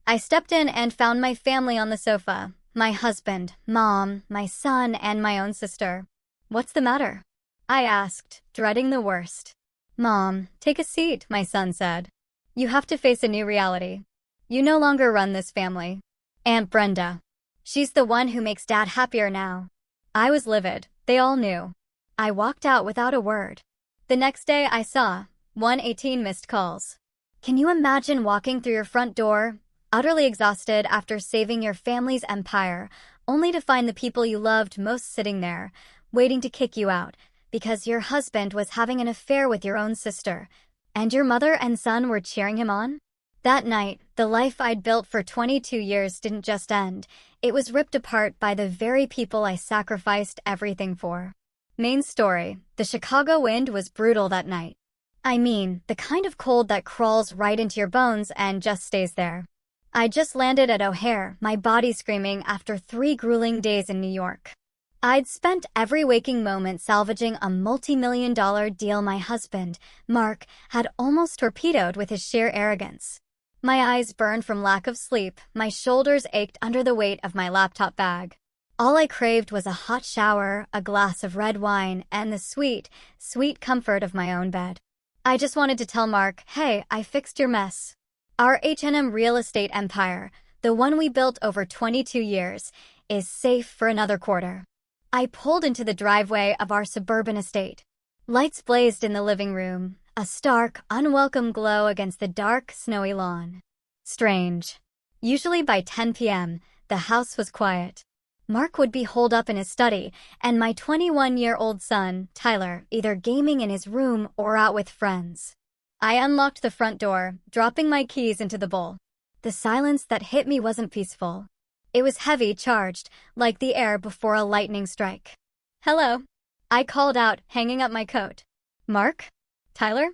I stepped in and found my family on the sofa. My husband, mom, my son, and my own sister. "What's the matter?" I asked, dreading the worst. "Mom, take a seat," my son said. "You have to face a new reality. You no longer run this family. Aunt Brenda. She's the one who makes Dad happier now." I was livid. They all knew. I walked out without a word. The next day I saw 118 missed calls. Can you imagine walking through your front door, utterly exhausted after saving your family's empire, only to find the people you loved most sitting there, waiting to kick you out, because your husband was having an affair with your own sister, and your mother and son were cheering him on? That night, the life I'd built for 22 years didn't just end. It was ripped apart by the very people I sacrificed everything for. Main story: the Chicago wind was brutal that night. I mean, the kind of cold that crawls right into your bones and just stays there. I just landed at O'Hare, my body screaming after 3 grueling days in New York. I'd spent every waking moment salvaging a multi-million-dollar deal my husband, Mark, had almost torpedoed with his sheer arrogance. My eyes burned from lack of sleep, my shoulders ached under the weight of my laptop bag. All I craved was a hot shower, a glass of red wine, and the sweet, sweet comfort of my own bed. I just wanted to tell Mark, "Hey, I fixed your mess. Our H&M real estate empire, the one we built over 22 years, is safe for another quarter." I pulled into the driveway of our suburban estate. Lights blazed in the living room, a stark, unwelcome glow against the dark, snowy lawn. Strange. Usually by 10 p.m., the house was quiet. Mark would be holed up in his study, and my 21-year-old son, Tyler, either gaming in his room or out with friends. I unlocked the front door, dropping my keys into the bowl. The silence that hit me wasn't peaceful. It was heavy, charged, like the air before a lightning strike. "Hello," I called out, hanging up my coat. "Mark? Tyler?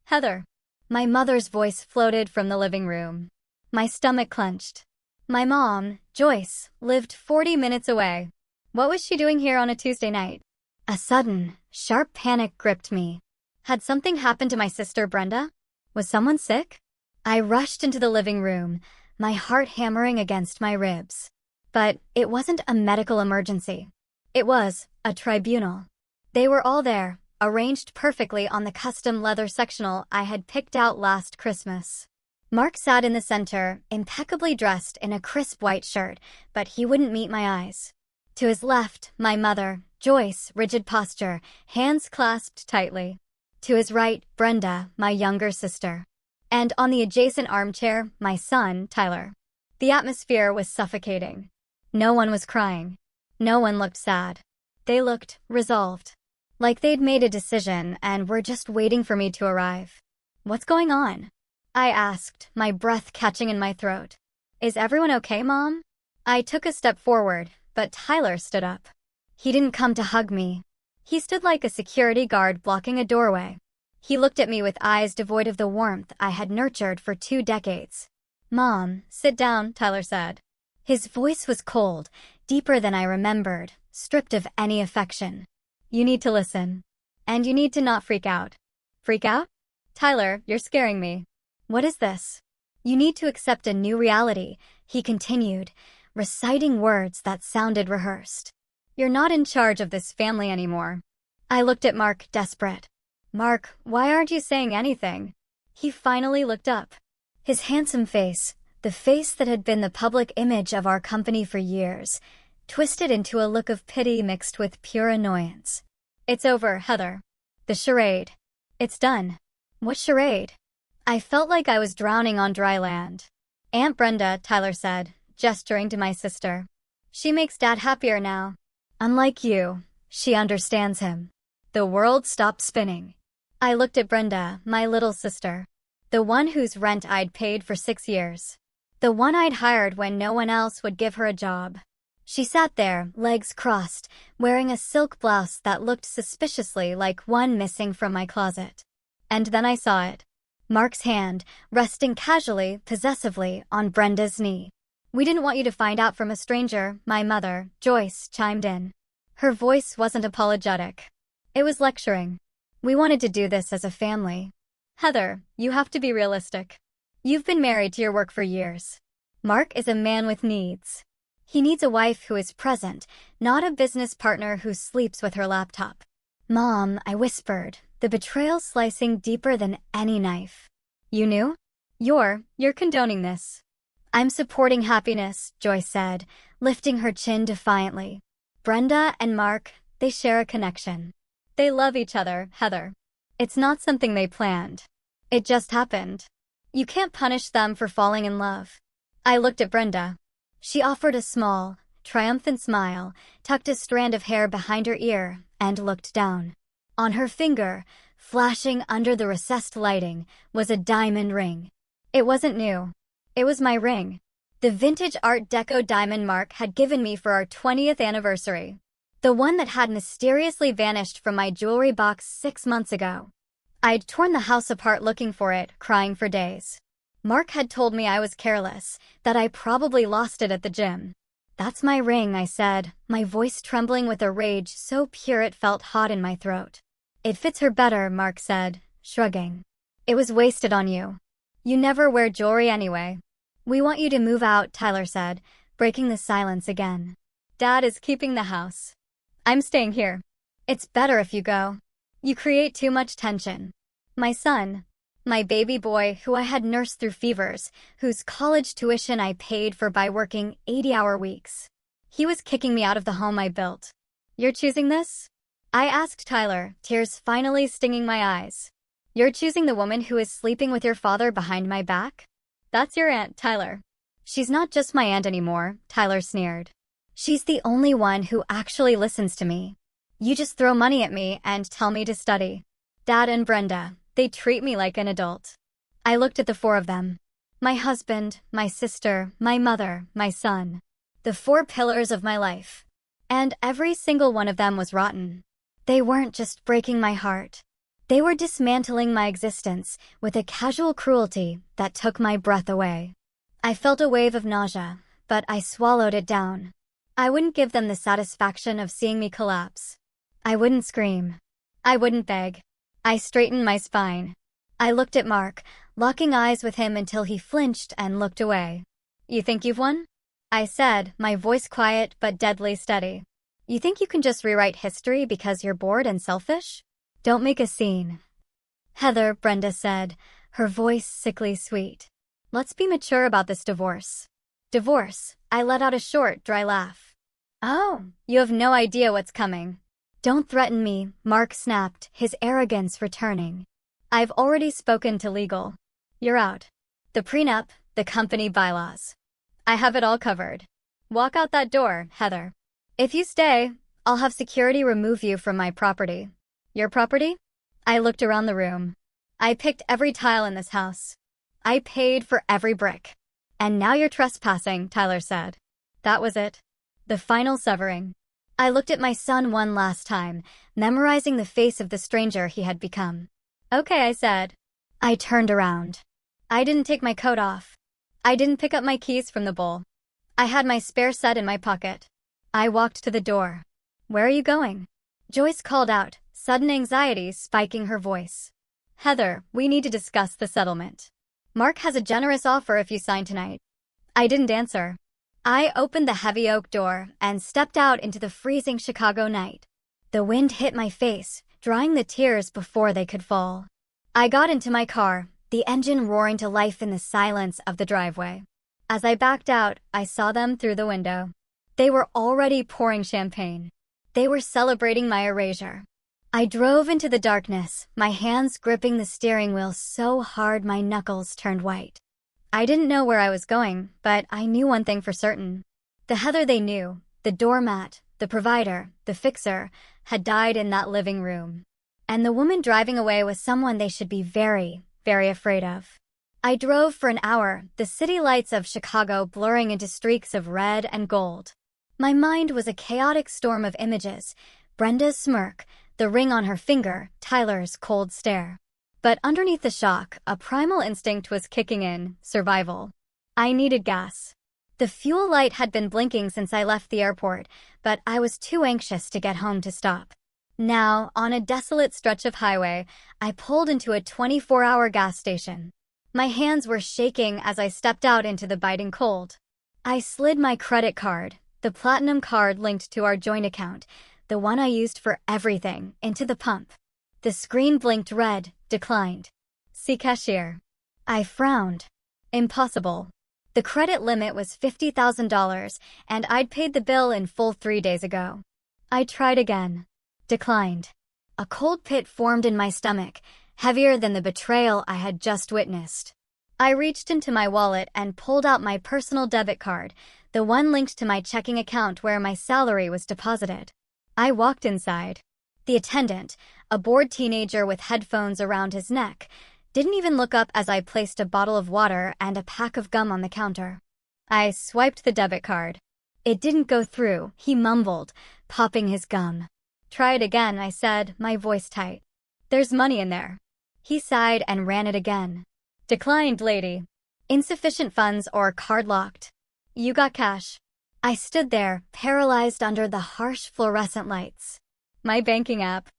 Heather." My mother's voice floated from the living room. My stomach clenched. My mom, Joyce, lived 40 minutes away. What was she doing here on a Tuesday night? A sudden, sharp panic gripped me. Had something happened to my sister Brenda? Was someone sick? I rushed into the living room, my heart hammering against my ribs. But it wasn't a medical emergency. It was a tribunal. They were all there, arranged perfectly on the custom leather sectional I had picked out last Christmas. Mark sat in the center, impeccably dressed in a crisp white shirt, but he wouldn't meet my eyes. To his left, my mother, Joyce, rigid posture, hands clasped tightly. To his right, Brenda, my younger sister. And on the adjacent armchair, my son, Tyler. The atmosphere was suffocating. No one was crying. No one looked sad. They looked resolved. Like they'd made a decision and were just waiting for me to arrive. "What's going on?" I asked, my breath catching in my throat. "Is everyone okay, Mom?" I took a step forward, but Tyler stood up. He didn't come to hug me. He stood like a security guard blocking a doorway. He looked at me with eyes devoid of the warmth I had nurtured for 2 decades. "Mom, sit down," Tyler said. His voice was cold, deeper than I remembered, stripped of any affection. "You need to listen. And you need to not freak out." "Freak out? Tyler, you're scaring me." "What is this?" "You need to accept a new reality," he continued, reciting words that sounded rehearsed. "You're not in charge of this family anymore." I looked at Mark, desperate. "Mark, why aren't you saying anything?" He finally looked up. His handsome face, the face that had been the public image of our company for years, twisted into a look of pity mixed with pure annoyance. "It's over, Heather. The charade. It's done." "What charade?" I felt like I was drowning on dry land. "Aunt Brenda," Tyler said, gesturing to my sister. "She makes Dad happier now. Unlike you, she understands him." The world stopped spinning. I looked at Brenda, my little sister. The one whose rent I'd paid for 6 years. The one I'd hired when no one else would give her a job. She sat there, legs crossed, wearing a silk blouse that looked suspiciously like one missing from my closet. And then I saw it. Mark's hand, resting casually, possessively, on Brenda's knee. "We didn't want you to find out from a stranger," my mother, Joyce, chimed in. Her voice wasn't apologetic. It was lecturing. "We wanted to do this as a family. Heather, you have to be realistic. You've been married to your work for years. Mark is a man with needs. He needs a wife who is present, not a business partner who sleeps with her laptop. Mom, I whispered, the betrayal slicing deeper than any knife. You knew? You're condoning this. I'm supporting happiness, Joy said, lifting her chin defiantly. Brenda and Mark, they share a connection. They love each other, Heather. It's not something they planned. It just happened. You can't punish them for falling in love. I looked at Brenda. She offered a small, triumphant smile, tucked a strand of hair behind her ear, and looked down. On her finger, flashing under the recessed lighting, was a diamond ring. It wasn't new. It was my ring. The vintage Art Deco diamond Mark had given me for our 20th anniversary. The one that had mysteriously vanished from my jewelry box 6 months ago. I'd torn the house apart looking for it, crying for days. Mark had told me I was careless, that I probably lost it at the gym. That's my ring, I said, my voice trembling with a rage so pure it felt hot in my throat. It fits her better, Mark said, shrugging. It was wasted on you. You never wear jewelry anyway. We want you to move out, Tyler said, breaking the silence again. Dad is keeping the house. I'm staying here. It's better if you go. You create too much tension. My son, my baby boy who I had nursed through fevers, whose college tuition I paid for by working 80-hour weeks. He was kicking me out of the home I built. You're choosing this? I asked Tyler, tears finally stinging my eyes. You're choosing the woman who is sleeping with your father behind my back? That's your aunt, Tyler. She's not just my aunt anymore, Tyler sneered. She's the only one who actually listens to me. You just throw money at me and tell me to study. Dad and Brenda, they treat me like an adult. I looked at the 4 of them. My husband, my sister, my mother, my son. The 4 pillars of my life. And every single one of them was rotten. They weren't just breaking my heart. They were dismantling my existence with a casual cruelty that took my breath away. I felt a wave of nausea, but I swallowed it down. I wouldn't give them the satisfaction of seeing me collapse. I wouldn't scream. I wouldn't beg. I straightened my spine. I looked at Mark, locking eyes with him until he flinched and looked away. You think you've won? I said, my voice quiet but deadly steady. You think you can just rewrite history because you're bored and selfish? Don't make a scene. Heather, Brenda said, her voice sickly sweet. Let's be mature about this divorce. Divorce? I let out a short, dry laugh. Oh, you have no idea what's coming. Don't threaten me, Mark snapped, his arrogance returning. I've already spoken to legal. You're out. The prenup, the company bylaws. I have it all covered. Walk out that door, Heather. If you stay, I'll have security remove you from my property. Your property? I looked around the room. I picked every tile in this house. I paid for every brick. And now you're trespassing, Tyler said. That was it. The final severing. I looked at my son one last time, memorizing the face of the stranger he had become. Okay, I said. I turned around. I didn't take my coat off. I didn't pick up my keys from the bowl. I had my spare set in my pocket. I walked to the door. Where are you going? Joyce called out, sudden anxiety spiking her voice. Heather, we need to discuss the settlement. Mark has a generous offer if you sign tonight. I didn't answer. I opened the heavy oak door and stepped out into the freezing Chicago night. The wind hit my face, drying the tears before they could fall. I got into my car, the engine roaring to life in the silence of the driveway. As I backed out, I saw them through the window. They were already pouring champagne. They were celebrating my erasure. I drove into the darkness, my hands gripping the steering wheel so hard my knuckles turned white. I didn't know where I was going, but I knew one thing for certain. The Heather they knew, the doormat, the provider, the fixer, had died in that living room. And the woman driving away was someone they should be very, very afraid of. I drove for an hour, the city lights of Chicago blurring into streaks of red and gold. My mind was a chaotic storm of images, Brenda's smirk, the ring on her finger, Tyler's cold stare. But underneath the shock, a primal instinct was kicking in, survival. I needed gas. The fuel light had been blinking since I left the airport, but I was too anxious to get home to stop. Now, on a desolate stretch of highway, I pulled into a 24-hour gas station. My hands were shaking as I stepped out into the biting cold. I slid my credit card, the platinum card linked to our joint account, the one I used for everything, into the pump. The screen blinked red, declined. See cashier. I frowned. Impossible. The credit limit was $50,000, and I'd paid the bill in full 3 days ago. I tried again. Declined. A cold pit formed in my stomach, heavier than the betrayal I had just witnessed. I reached into my wallet and pulled out my personal debit card, the one linked to my checking account where my salary was deposited. I walked inside. The attendant, a bored teenager with headphones around his neck, didn't even look up as I placed a bottle of water and a pack of gum on the counter. I swiped the debit card. It didn't go through, he mumbled, popping his gum. Try it again, I said, my voice tight. There's money in there. He sighed and ran it again. Declined, lady. Insufficient funds or card locked. You got cash. I stood there, paralyzed under the harsh fluorescent lights. My banking app.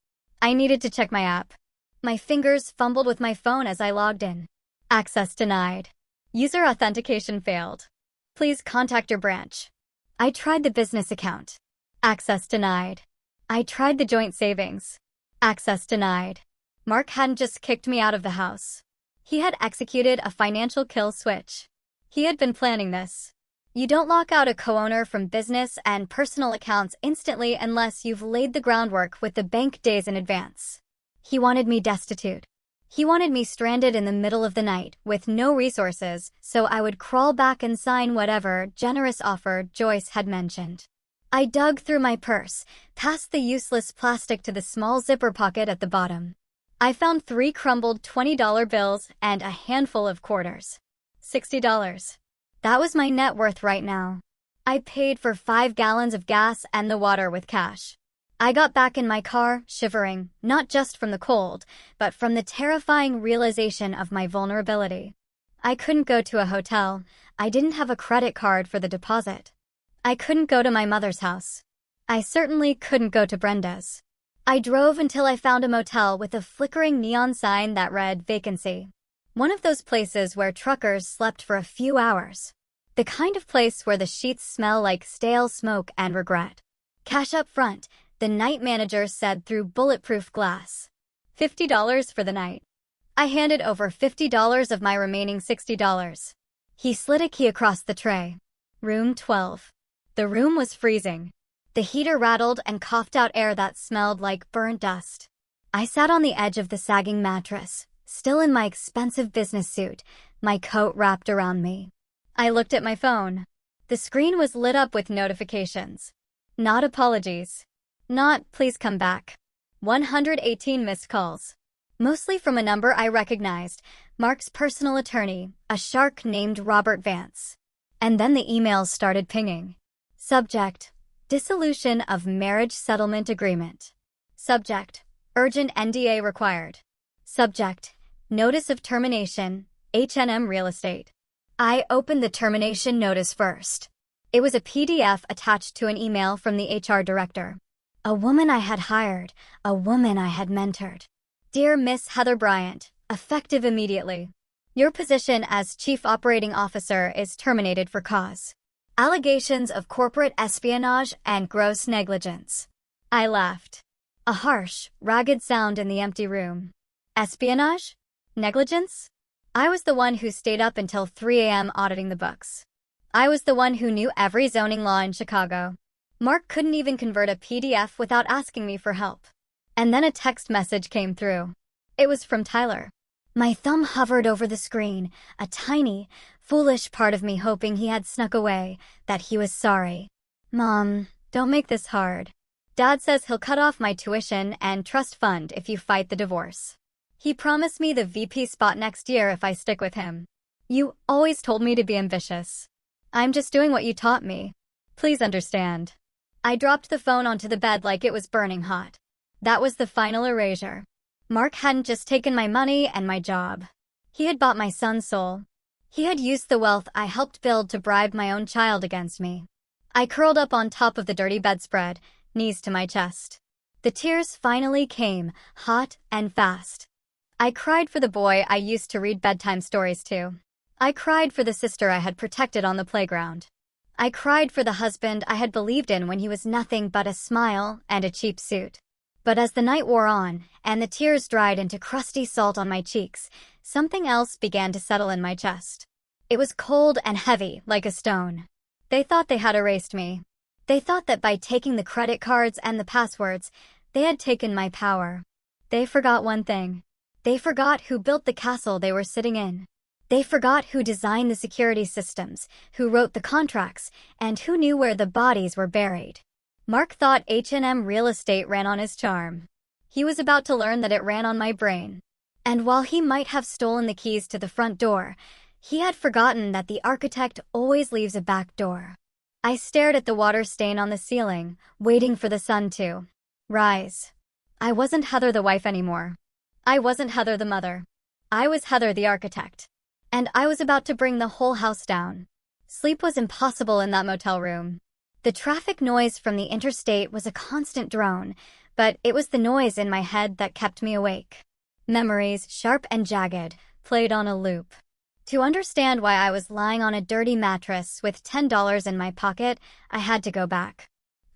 I needed to check my app. My fingers fumbled with my phone as I logged in. Access denied. User authentication failed. Please contact your branch. I tried the business account. Access denied. I tried the joint savings. Access denied. Mark hadn't just kicked me out of the house. He had executed a financial kill switch. He had been planning this. You don't lock out a co-owner from business and personal accounts instantly unless you've laid the groundwork with the bank days in advance. He wanted me destitute. He wanted me stranded in the middle of the night with no resources, so I would crawl back and sign whatever generous offer Joyce had mentioned. I dug through my purse, past the useless plastic to the small zipper pocket at the bottom. I found 3 crumbled $20 bills and a handful of quarters. $60. That was my net worth right now. I paid for 5 gallons of gas and the water with cash. I got back in my car, shivering, not just from the cold, but from the terrifying realization of my vulnerability. I couldn't go to a hotel. I didn't have a credit card for the deposit. I couldn't go to my mother's house. I certainly couldn't go to Brenda's. I drove until I found a motel with a flickering neon sign that read vacancy. One of those places where truckers slept for a few hours. The kind of place where the sheets smell like stale smoke and regret. Cash up front, the night manager said through bulletproof glass. $50 for the night. I handed over $50 of my remaining $60. He slid a key across the tray. Room 12. The room was freezing. The heater rattled and coughed out air that smelled like burnt dust. I sat on the edge of the sagging mattress, still in my expensive business suit, my coat wrapped around me. I looked at my phone. The screen was lit up with notifications. Not apologies. Not, please come back. 118 missed calls. Mostly from a number I recognized, Mark's personal attorney, a shark named Robert Vance. And then the emails started pinging. Subject: Dissolution of Marriage Settlement Agreement. Subject: Urgent NDA required. Subject: Notice of Termination, H&M Real Estate. I opened the termination notice first. It was a PDF attached to an email from the HR director. A woman I had hired, a woman I had mentored. Dear Miss Heather Bryant, effective immediately. Your position as Chief Operating Officer is terminated for cause. Allegations of corporate espionage and gross negligence. I laughed. A harsh, ragged sound in the empty room. Espionage? Negligence? I was the one who stayed up until 3 a.m. auditing the books. I was the one who knew every zoning law in Chicago. Mark couldn't even convert a PDF without asking me for help. And then a text message came through. It was from Tyler. My thumb hovered over the screen, a tiny, foolish part of me hoping he had snuck away, that he was sorry. Mom, don't make this hard. Dad says he'll cut off my tuition and trust fund if you fight the divorce. He promised me the VP spot next year if I stick with him. You always told me to be ambitious. I'm just doing what you taught me. Please understand. I dropped the phone onto the bed like it was burning hot. That was the final erasure. Mark hadn't just taken my money and my job. He had bought my son's soul. He had used the wealth I helped build to bribe my own child against me. I curled up on top of the dirty bedspread, knees to my chest. The tears finally came, hot and fast. I cried for the boy I used to read bedtime stories to. I cried for the sister I had protected on the playground. I cried for the husband I had believed in when he was nothing but a smile and a cheap suit. But as the night wore on, and the tears dried into crusty salt on my cheeks, something else began to settle in my chest. It was cold and heavy, like a stone. They thought they had erased me. They thought that by taking the credit cards and the passwords, they had taken my power. They forgot one thing. They forgot who built the castle they were sitting in. They forgot who designed the security systems, who wrote the contracts, and who knew where the bodies were buried. Mark thought H&M real estate ran on his charm. He was about to learn that it ran on my brain. And while he might have stolen the keys to the front door, he had forgotten that the architect always leaves a back door. I stared at the water stain on the ceiling, waiting for the sun to rise. I wasn't Heather the wife anymore. I wasn't Heather the mother. I was Heather the architect. And I was about to bring the whole house down. Sleep was impossible in that motel room. The traffic noise from the interstate was a constant drone, but it was the noise in my head that kept me awake. Memories, sharp and jagged, played on a loop. To understand why I was lying on a dirty mattress with $10 in my pocket, I had to go back.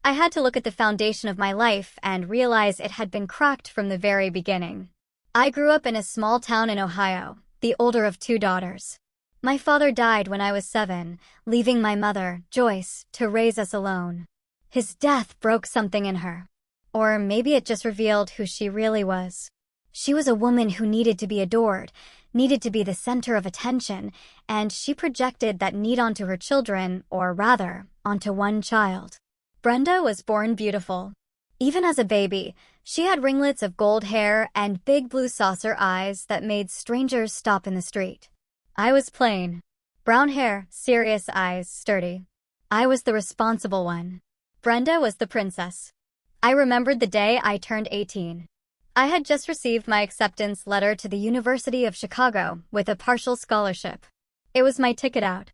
I had to look at the foundation of my life and realize it had been cracked from the very beginning. I grew up in a small town in Ohio, the older of 2 daughters. My father died when I was 7, leaving my mother, Joyce, to raise us alone. His death broke something in her. Or maybe it just revealed who she really was. She was a woman who needed to be adored, needed to be the center of attention, and she projected that need onto her children, or rather, onto one child. Brenda was born beautiful. Even as a baby, she had ringlets of gold hair and big blue saucer eyes that made strangers stop in the street. I was plain. Brown hair, serious eyes, sturdy. I was the responsible one. Brenda was the princess. I remembered the day I turned 18. I had just received my acceptance letter to the University of Chicago with a partial scholarship. It was my ticket out.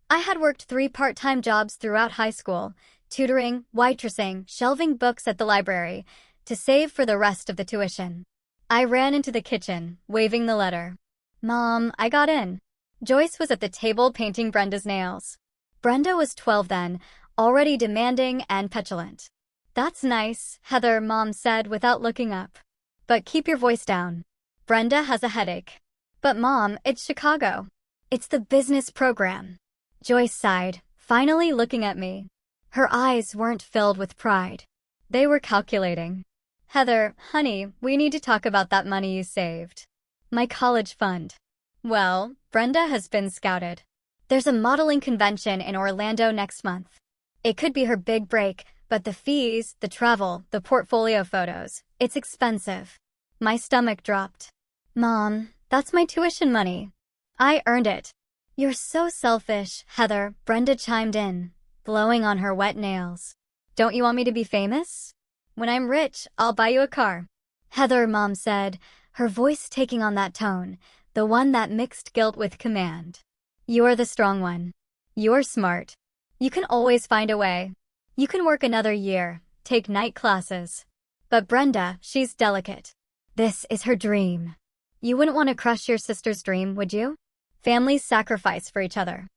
I had worked 3 part-time jobs throughout high school, tutoring, waitressing, shelving books at the library, to save for the rest of the tuition. I ran into the kitchen, waving the letter. "Mom, I got in." Joyce was at the table painting Brenda's nails. Brenda was 12 then, already demanding and petulant. "That's nice," Heather, Mom said without looking up. "But keep your voice down. Brenda has a headache." "But Mom, it's Chicago. It's the business program." Joyce sighed, finally looking at me. Her eyes weren't filled with pride. They were calculating. "Heather, honey, we need to talk about that money you saved. My college fund." "Well, Brenda has been scouted. There's a modeling convention in Orlando next month. It could be her big break, but the fees, the travel, the portfolio photos, it's expensive." My stomach dropped. "Mom, that's my tuition money. I earned it." "You're so selfish, Heather," Brenda chimed in, blowing on her wet nails. "Don't you want me to be famous? When I'm rich, I'll buy you a car." "Heather," Mom said, her voice taking on that tone, the one that mixed guilt with command. "You're the strong one. You're smart. You can always find a way. You can work another year, take night classes. But Brenda, she's delicate. This is her dream. You wouldn't want to crush your sister's dream, would you? Families sacrifice for each other."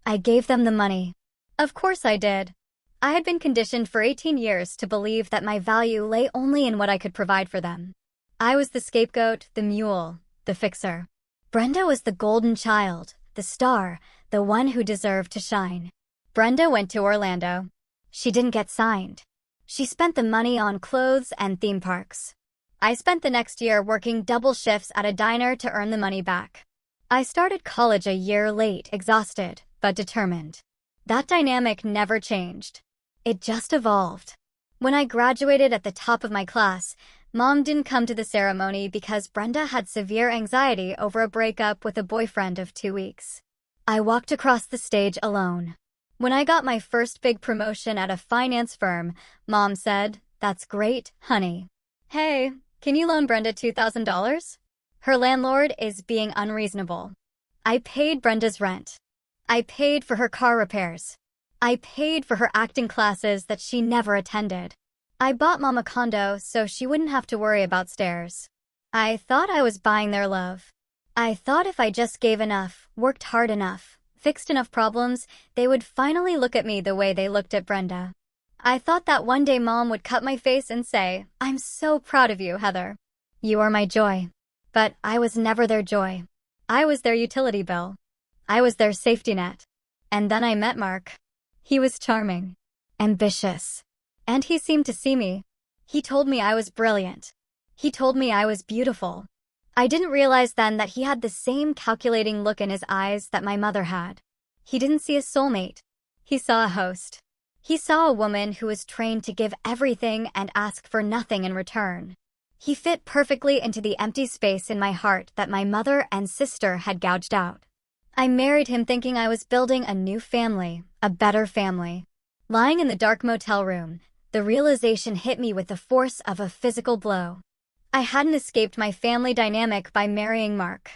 I gave them the money. Of course I did. I had been conditioned for 18 years to believe that my value lay only in what I could provide for them. I was the scapegoat, the mule, the fixer. Brenda was the golden child, the star, the one who deserved to shine. Brenda went to Orlando. She didn't get signed. She spent the money on clothes and theme parks. I spent the next year working double shifts at a diner to earn the money back. I started college a year late, exhausted, but determined. That dynamic never changed. It just evolved. When I graduated at the top of my class, Mom didn't come to the ceremony because Brenda had severe anxiety over a breakup with a boyfriend of 2 weeks. I walked across the stage alone. When I got my first big promotion at a finance firm, Mom said, "That's great, honey. Hey, can you loan Brenda $2,000? Her landlord is being unreasonable." I paid Brenda's rent. I paid for her car repairs. I paid for her acting classes that she never attended. I bought Mom a condo so she wouldn't have to worry about stairs. I thought I was buying their love. I thought if I just gave enough, worked hard enough, fixed enough problems, they would finally look at me the way they looked at Brenda. I thought that one day Mom would cut my face and say, "I'm so proud of you, Heather. You are my joy." But I was never their joy. I was their utility bill. I was their safety net. And then I met Mark. He was charming, ambitious, and he seemed to see me. He told me I was brilliant. He told me I was beautiful. I didn't realize then that he had the same calculating look in his eyes that my mother had. He didn't see a soulmate. He saw a host. He saw a woman who was trained to give everything and ask for nothing in return. He fit perfectly into the empty space in my heart that my mother and sister had gouged out. I married him thinking I was building a new family, a better family. Lying in the dark motel room, the realization hit me with the force of a physical blow. I hadn't escaped my family dynamic by marrying Mark.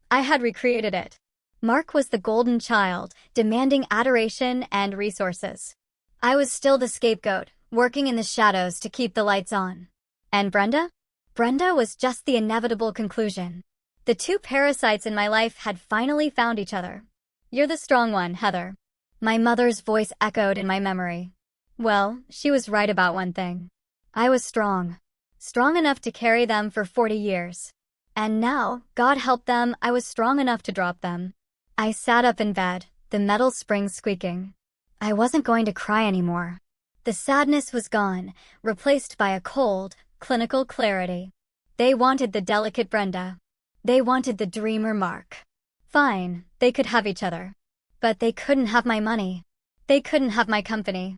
I had recreated it. Mark was the golden child, demanding adoration and resources. I was still the scapegoat, working in the shadows to keep the lights on. And Brenda? Brenda was just the inevitable conclusion. The two parasites in my life had finally found each other. "You're the strong one, Heather." My mother's voice echoed in my memory. Well, she was right about one thing. I was strong. Strong enough to carry them for 40 years. And now, God help them, I was strong enough to drop them. I sat up in bed, the metal springs squeaking. I wasn't going to cry anymore. The sadness was gone, replaced by a cold, clinical clarity. They wanted the delicate Brenda. They wanted the dreamer Mark. Fine, they could have each other. But they couldn't have my money. They couldn't have my company.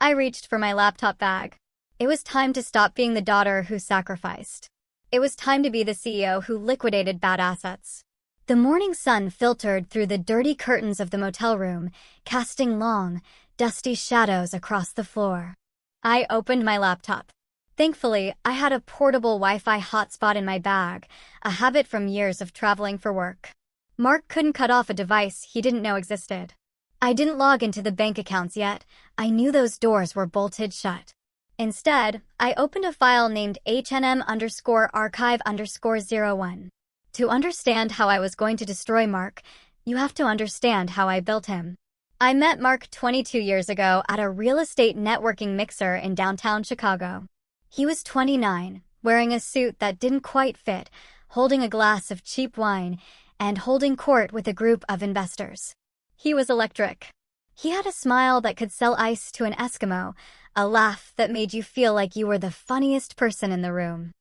I reached for my laptop bag. It was time to stop being the daughter who sacrificed. It was time to be the CEO who liquidated bad assets. The morning sun filtered through the dirty curtains of the motel room, casting long, dusty shadows across the floor. I opened my laptop. Thankfully, I had a portable Wi-Fi hotspot in my bag, a habit from years of traveling for work. Mark couldn't cut off a device he didn't know existed. I didn't log into the bank accounts yet. I knew those doors were bolted shut. Instead, I opened a file named HNM_archive_01. To understand how I was going to destroy Mark, you have to understand how I built him. I met Mark 22 years ago at a real estate networking mixer in downtown Chicago. He was 29, wearing a suit that didn't quite fit, holding a glass of cheap wine, and holding court with a group of investors. He was electric. He had a smile that could sell ice to an Eskimo, a laugh that made you feel like you were the funniest person in the room.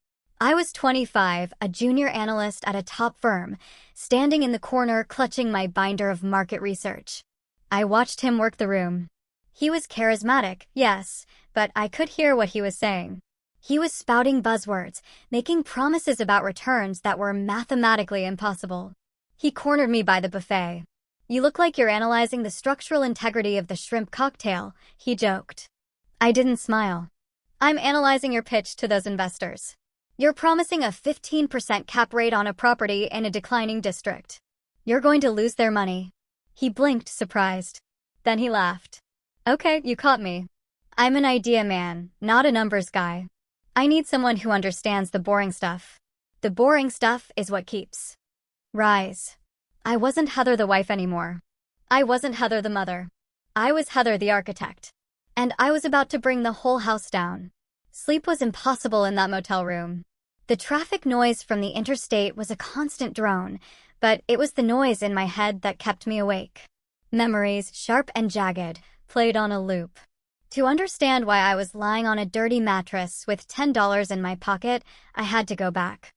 I was 25, a junior analyst at a top firm, standing in the corner clutching my binder of market research. I watched him work the room. He was charismatic, yes, but I could hear what he was saying. He was spouting buzzwords, making promises about returns that were mathematically impossible. He cornered me by the buffet. "You look like you're analyzing the structural integrity of the shrimp cocktail," he joked. I didn't smile. "I'm analyzing your pitch to those investors. You're promising a 15% cap rate on a property in a declining district. You're going to lose their money." He blinked, surprised. Then he laughed. "Okay, you caught me. I'm an idea man, not a numbers guy. I need someone who understands the boring stuff. The boring stuff is what keeps." Rise. I wasn't Heather the wife anymore. I wasn't Heather the mother. I was Heather the architect. And I was about to bring the whole house down. Sleep was impossible in that motel room. The traffic noise from the interstate was a constant drone, but it was the noise in my head that kept me awake. Memories, sharp and jagged, played on a loop. To understand why I was lying on a dirty mattress with $10 in my pocket, I had to go back.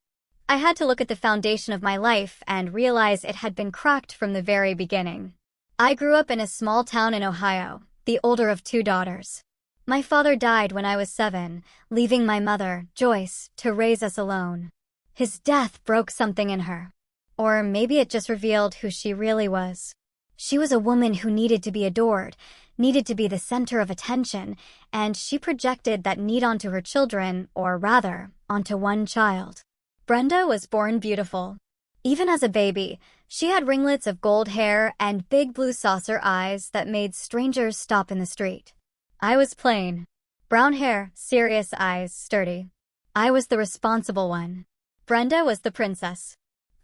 I had to look at the foundation of my life and realize it had been cracked from the very beginning. I grew up in a small town in Ohio, the older of two daughters. My father died when I was 7, leaving my mother, Joyce, to raise us alone. His death broke something in her. Or maybe it just revealed who she really was. She was a woman who needed to be adored, needed to be the center of attention, and she projected that need onto her children, or rather, onto one child. Brenda was born beautiful. Even as a baby, she had ringlets of gold hair and big blue saucer eyes that made strangers stop in the street. I was plain. Brown hair, serious eyes, sturdy. I was the responsible one. Brenda was the princess.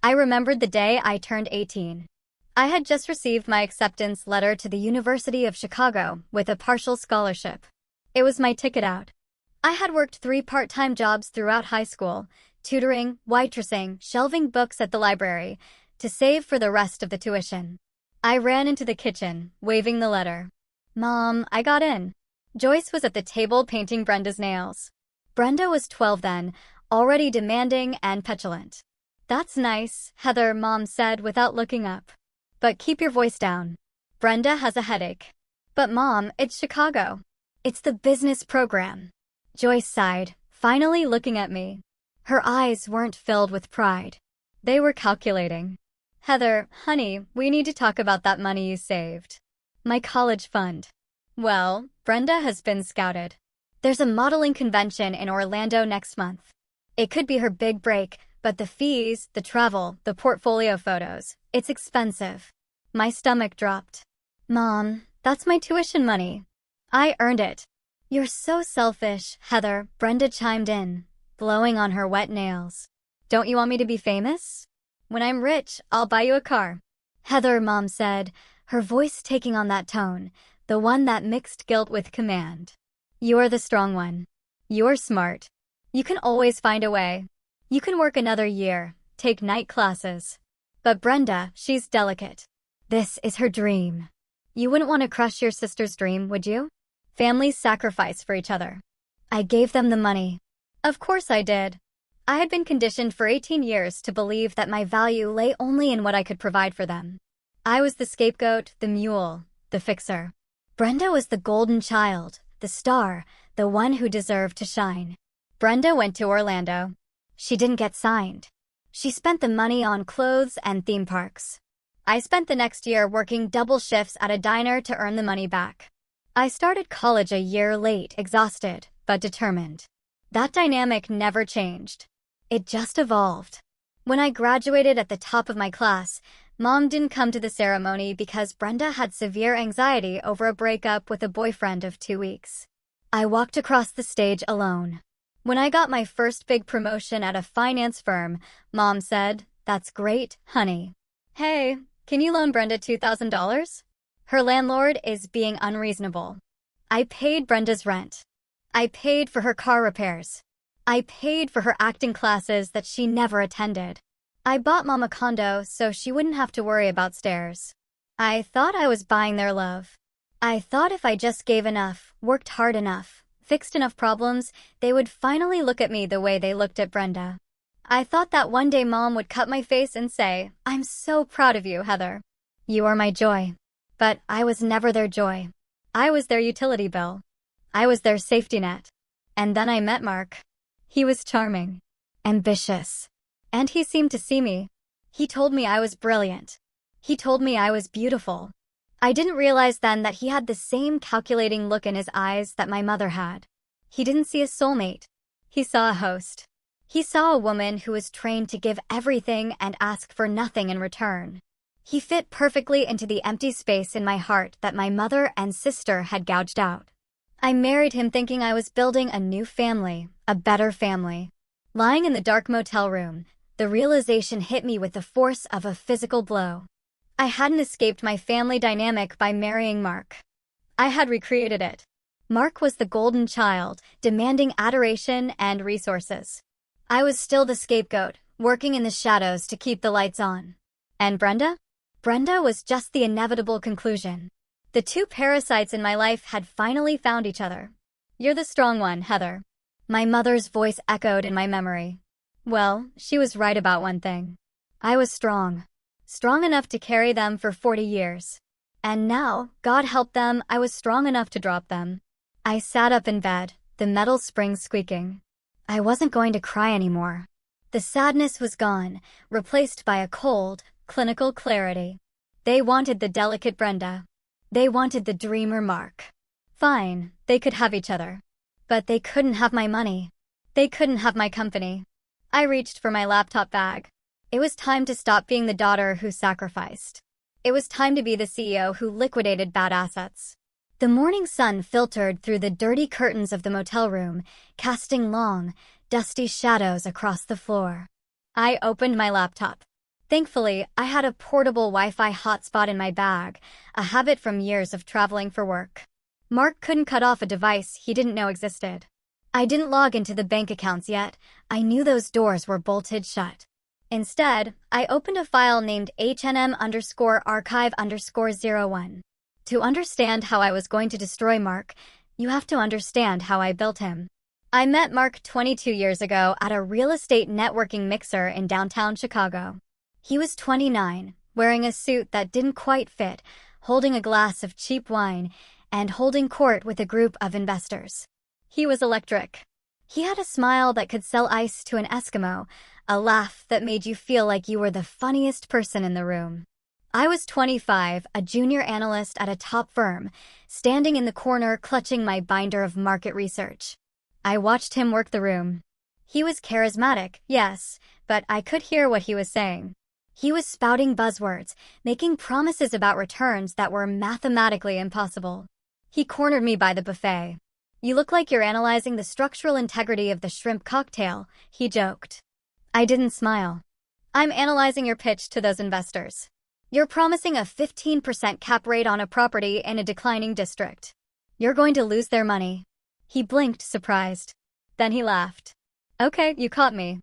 I remembered the day I turned 18. I had just received my acceptance letter to the University of Chicago with a partial scholarship. It was my ticket out. I had worked 3 part-time jobs throughout high school, tutoring, waitressing, shelving books at the library, to save for the rest of the tuition. I ran into the kitchen, waving the letter. Mom, I got in. Joyce was at the table painting Brenda's nails. Brenda was 12 then, already demanding and petulant. That's nice, Heather, Mom said without looking up. But keep your voice down. Brenda has a headache. But Mom, it's Chicago. It's the business program. Joyce sighed, finally looking at me. Her eyes weren't filled with pride. They were calculating. Heather, honey, we need to talk about that money you saved. My college fund. Well, Brenda has been scouted. There's a modeling convention in Orlando next month. It could be her big break, but the fees, the travel, the portfolio photos, it's expensive. My stomach dropped. Mom, that's my tuition money. I earned it. You're so selfish, Heather, Brenda chimed in, blowing on her wet nails. Don't you want me to be famous? When I'm rich, I'll buy you a car. Heather, Mom said, her voice taking on that tone, the one that mixed guilt with command. You're the strong one. You're smart. You can always find a way. You can work another year, take night classes. But Brenda, she's delicate. This is her dream. You wouldn't want to crush your sister's dream, would you? Families sacrifice for each other. I gave them the money. Of course I did. I had been conditioned for 18 years to believe that my value lay only in what I could provide for them. I was the scapegoat, the mule, the fixer. Brenda was the golden child, the star, the one who deserved to shine. Brenda went to Orlando. She didn't get signed. She spent the money on clothes and theme parks. I spent the next year working double shifts at a diner to earn the money back. I started college a year late, exhausted, but determined. That dynamic never changed. It just evolved. When I graduated at the top of my class, Mom didn't come to the ceremony because Brenda had severe anxiety over a breakup with a boyfriend of 2 weeks. I walked across the stage alone. When I got my first big promotion at a finance firm, Mom said, "That's great, honey. Hey, can you loan Brenda $2,000? Her landlord is being unreasonable." I paid Brenda's rent. I paid for her car repairs. I paid for her acting classes that she never attended. I bought Mom a condo so she wouldn't have to worry about stairs. I thought I was buying their love. I thought if I just gave enough, worked hard enough, fixed enough problems, they would finally look at me the way they looked at Brenda. I thought that one day Mom would cut my face and say, "I'm so proud of you, Heather. You are my joy." But I was never their joy. I was their utility bill. I was their safety net. And then I met Mark. He was charming, ambitious, and he seemed to see me. He told me I was brilliant. He told me I was beautiful. I didn't realize then that he had the same calculating look in his eyes that my mother had. He didn't see a soulmate. He saw a host. He saw a woman who was trained to give everything and ask for nothing in return. He fit perfectly into the empty space in my heart that my mother and sister had gouged out. I married him thinking I was building a new family, a better family. Lying in the dark motel room, the realization hit me with the force of a physical blow. I hadn't escaped my family dynamic by marrying Mark. I had recreated it. Mark was the golden child, demanding adoration and resources. I was still the scapegoat, working in the shadows to keep the lights on. And Brenda? Brenda was just the inevitable conclusion. The two parasites in my life had finally found each other. "You're the strong one, Heather." My mother's voice echoed in my memory. Well, she was right about one thing. I was strong. Strong enough to carry them for 40 years. And now, God help them, I was strong enough to drop them. I sat up in bed, the metal springs squeaking. I wasn't going to cry anymore. The sadness was gone, replaced by a cold, clinical clarity. They wanted the delicate Brenda. They wanted the dreamer Mark. Fine, they could have each other. But they couldn't have my money. They couldn't have my company. I reached for my laptop bag. It was time to stop being the daughter who sacrificed. It was time to be the CEO who liquidated bad assets. The morning sun filtered through the dirty curtains of the motel room, casting long, dusty shadows across the floor. I opened my laptop. Thankfully, I had a portable Wi-Fi hotspot in my bag, a habit from years of traveling for work. Mark couldn't cut off a device he didn't know existed. I didn't log into the bank accounts yet. I knew those doors were bolted shut. Instead, I opened a file named HNM_archive_01. To understand how I was going to destroy Mark, you have to understand how I built him. I met Mark 22 years ago at a real estate networking mixer in downtown Chicago. He was 29, wearing a suit that didn't quite fit, holding a glass of cheap wine, and holding court with a group of investors. He was electric. He had a smile that could sell ice to an Eskimo, a laugh that made you feel like you were the funniest person in the room. I was 25, a junior analyst at a top firm, standing in the corner clutching my binder of market research. I watched him work the room. He was charismatic, yes, but I could hear what he was saying. He was spouting buzzwords, making promises about returns that were mathematically impossible. He cornered me by the buffet. "You look like you're analyzing the structural integrity of the shrimp cocktail," he joked. I didn't smile. "I'm analyzing your pitch to those investors. You're promising a 15% cap rate on a property in a declining district. You're going to lose their money." He blinked, surprised. Then he laughed. "Okay, you caught me.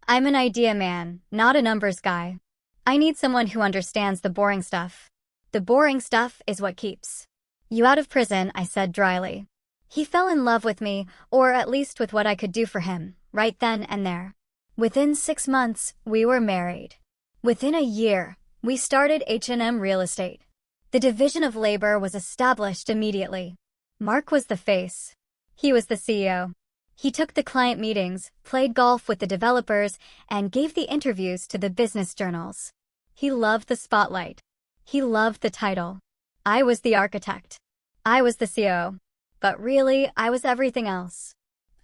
I'm an idea man, not a numbers guy. I need someone who understands the boring stuff. The boring stuff is what keeps you out of prison," I said dryly. He fell in love with me, or at least with what I could do for him, right then and there. Within 6 months, we were married. Within a year, we started H&M Real Estate. The division of labor was established immediately. Mark was the face. He was the CEO. He took the client meetings, played golf with the developers, and gave the interviews to the business journals. He loved the spotlight. He loved the title. I was the architect. I was the CEO. But really, I was everything else.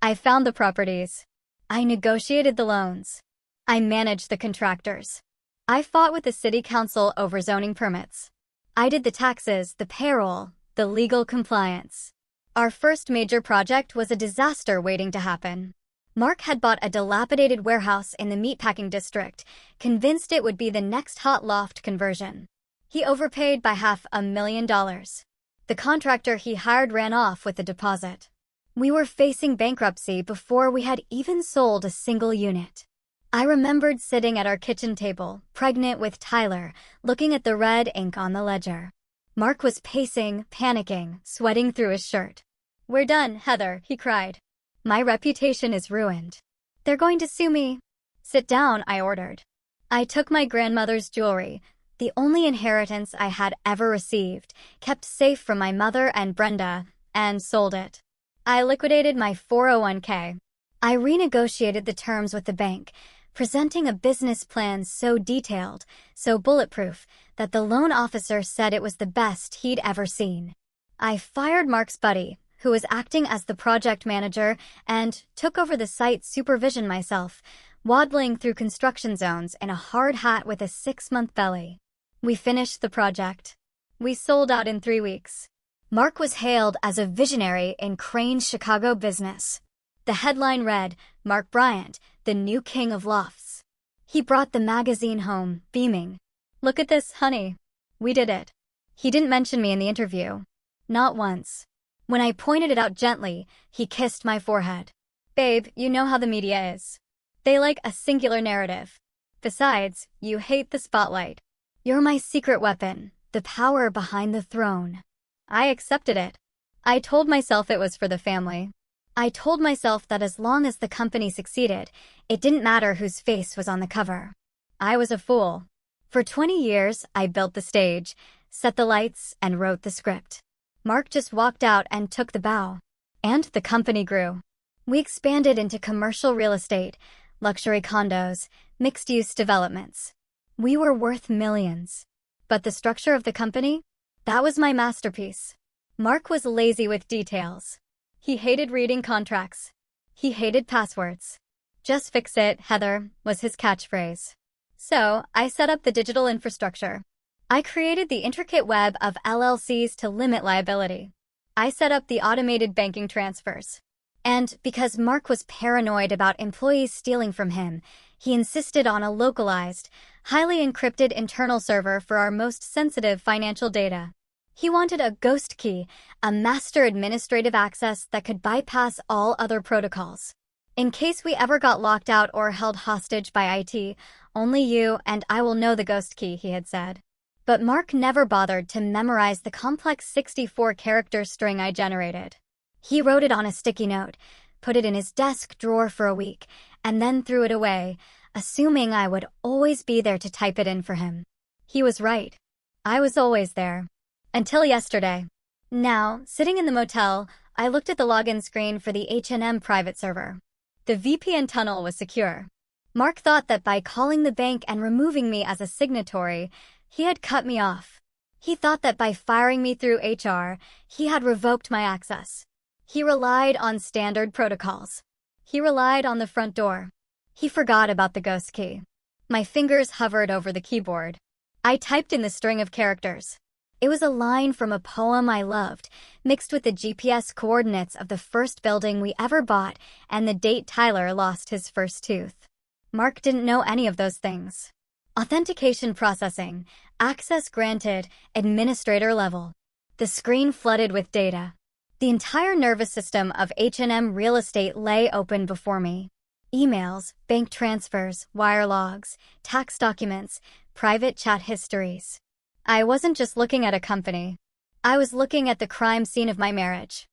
I found the properties. I negotiated the loans. I managed the contractors. I fought with the city council over zoning permits. I did the taxes, the payroll, the legal compliance. Our first major project was a disaster waiting to happen. Mark had bought a dilapidated warehouse in the meatpacking district, convinced it would be the next hot loft conversion. He overpaid by $500,000. The contractor he hired ran off with the deposit. We were facing bankruptcy before we had even sold a single unit. I remembered sitting at our kitchen table, pregnant with Tyler, looking at the red ink on the ledger. Mark was pacing, panicking, sweating through his shirt. "We're done, Heather," he cried. "My reputation is ruined. They're going to sue me." "Sit down," I ordered. I took my grandmother's jewelry, the only inheritance I had ever received, kept safe from my mother and Brenda, and sold it. I liquidated my 401k. I renegotiated the terms with the bank, presenting a business plan so detailed, so bulletproof, that the loan officer said it was the best he'd ever seen. I fired Mark's buddy, who was acting as the project manager, and took over the site supervision myself, waddling through construction zones in a hard hat with a 6-month belly. We finished the project. We sold out in 3 weeks. Mark was hailed as a visionary in Crane's Chicago business. The headline read, "Mark Bryant, the new king of lofts." He brought the magazine home, beaming. "Look at this, honey. We did it." He didn't mention me in the interview. Not once. When I pointed it out gently, he kissed my forehead. "Babe, you know how the media is. They like a singular narrative. Besides, you hate the spotlight. You're my secret weapon, the power behind the throne." I accepted it. I told myself it was for the family. I told myself that as long as the company succeeded, it didn't matter whose face was on the cover. I was a fool. For 20 years, I built the stage, set the lights, and wrote the script. Mark just walked out and took the bow. And the company grew. We expanded into commercial real estate, luxury condos, mixed-use developments. We were worth millions. But the structure of the company? That was my masterpiece. Mark was lazy with details. He hated reading contracts. He hated passwords. "Just fix it, Heather," was his catchphrase. So, I set up the digital infrastructure. I created the intricate web of LLCs to limit liability. I set up the automated banking transfers. And because Mark was paranoid about employees stealing from him, He insisted on a localized, highly encrypted internal server for our most sensitive financial data. He wanted a ghost key, a master administrative access that could bypass all other protocols. In case we ever got locked out or held hostage by IT, only you and I will know the ghost key, he had said. But Mark never bothered to memorize the complex 64-character string I generated. He wrote it on a sticky note, put it in his desk drawer for a week, and then threw it away, assuming I would always be there to type it in for him. He was right. I was always there. Until yesterday. Now, sitting in the motel, I looked at the login screen for the H&M private server. The VPN tunnel was secure. Mark thought that by calling the bank and removing me as a signatory, he had cut me off. He thought that by firing me through HR, he had revoked my access. He relied on standard protocols. He relied on the front door. He forgot about the ghost key. My fingers hovered over the keyboard. I typed in the string of characters. It was a line from a poem I loved, mixed with the GPS coordinates of the first building we ever bought and the date Tyler lost his first tooth. Mark didn't know any of those things. Authentication processing, access granted, administrator level. The screen flooded with data. The entire nervous system of H&M real estate lay open before me. Emails, bank transfers, wire logs, tax documents, private chat histories. I wasn't just looking at a company. I was looking at the crime scene of my marriage.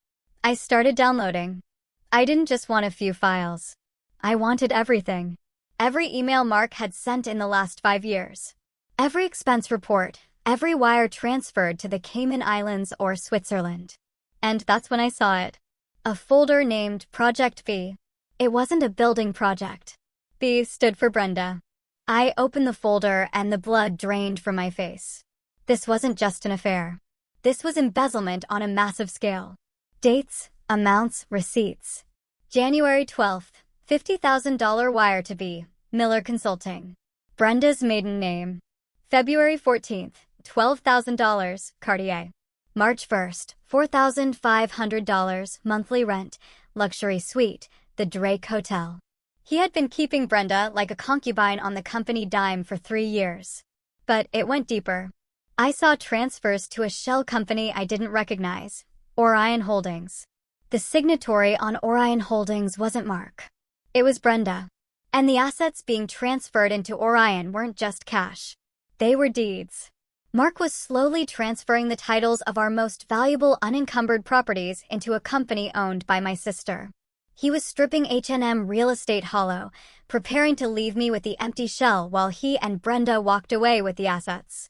I started downloading. I didn't just want a few files. I wanted everything. Every email Mark had sent in the last 5 years. Every expense report, every wire transferred to the Cayman Islands or Switzerland. And that's when I saw it. A folder named Project B. It wasn't a building project. B stood for Brenda. I opened the folder and the blood drained from my face. This wasn't just an affair. This was embezzlement on a massive scale. Dates, amounts, receipts. January 12th, $50,000 wire to B, Miller Consulting. Brenda's maiden name. February 14th, $12,000, Cartier. March 1st, $4,500, monthly rent, luxury suite, the Drake Hotel. He had been keeping Brenda like a concubine on the company dime for 3 years. But it went deeper. I saw transfers to a shell company I didn't recognize, Orion Holdings. The signatory on Orion Holdings wasn't Mark. It was Brenda. And the assets being transferred into Orion weren't just cash. They were deeds. Mark was slowly transferring the titles of our most valuable unencumbered properties into a company owned by my sister. He was stripping H&M real estate hollow, preparing to leave me with the empty shell while he and Brenda walked away with the assets.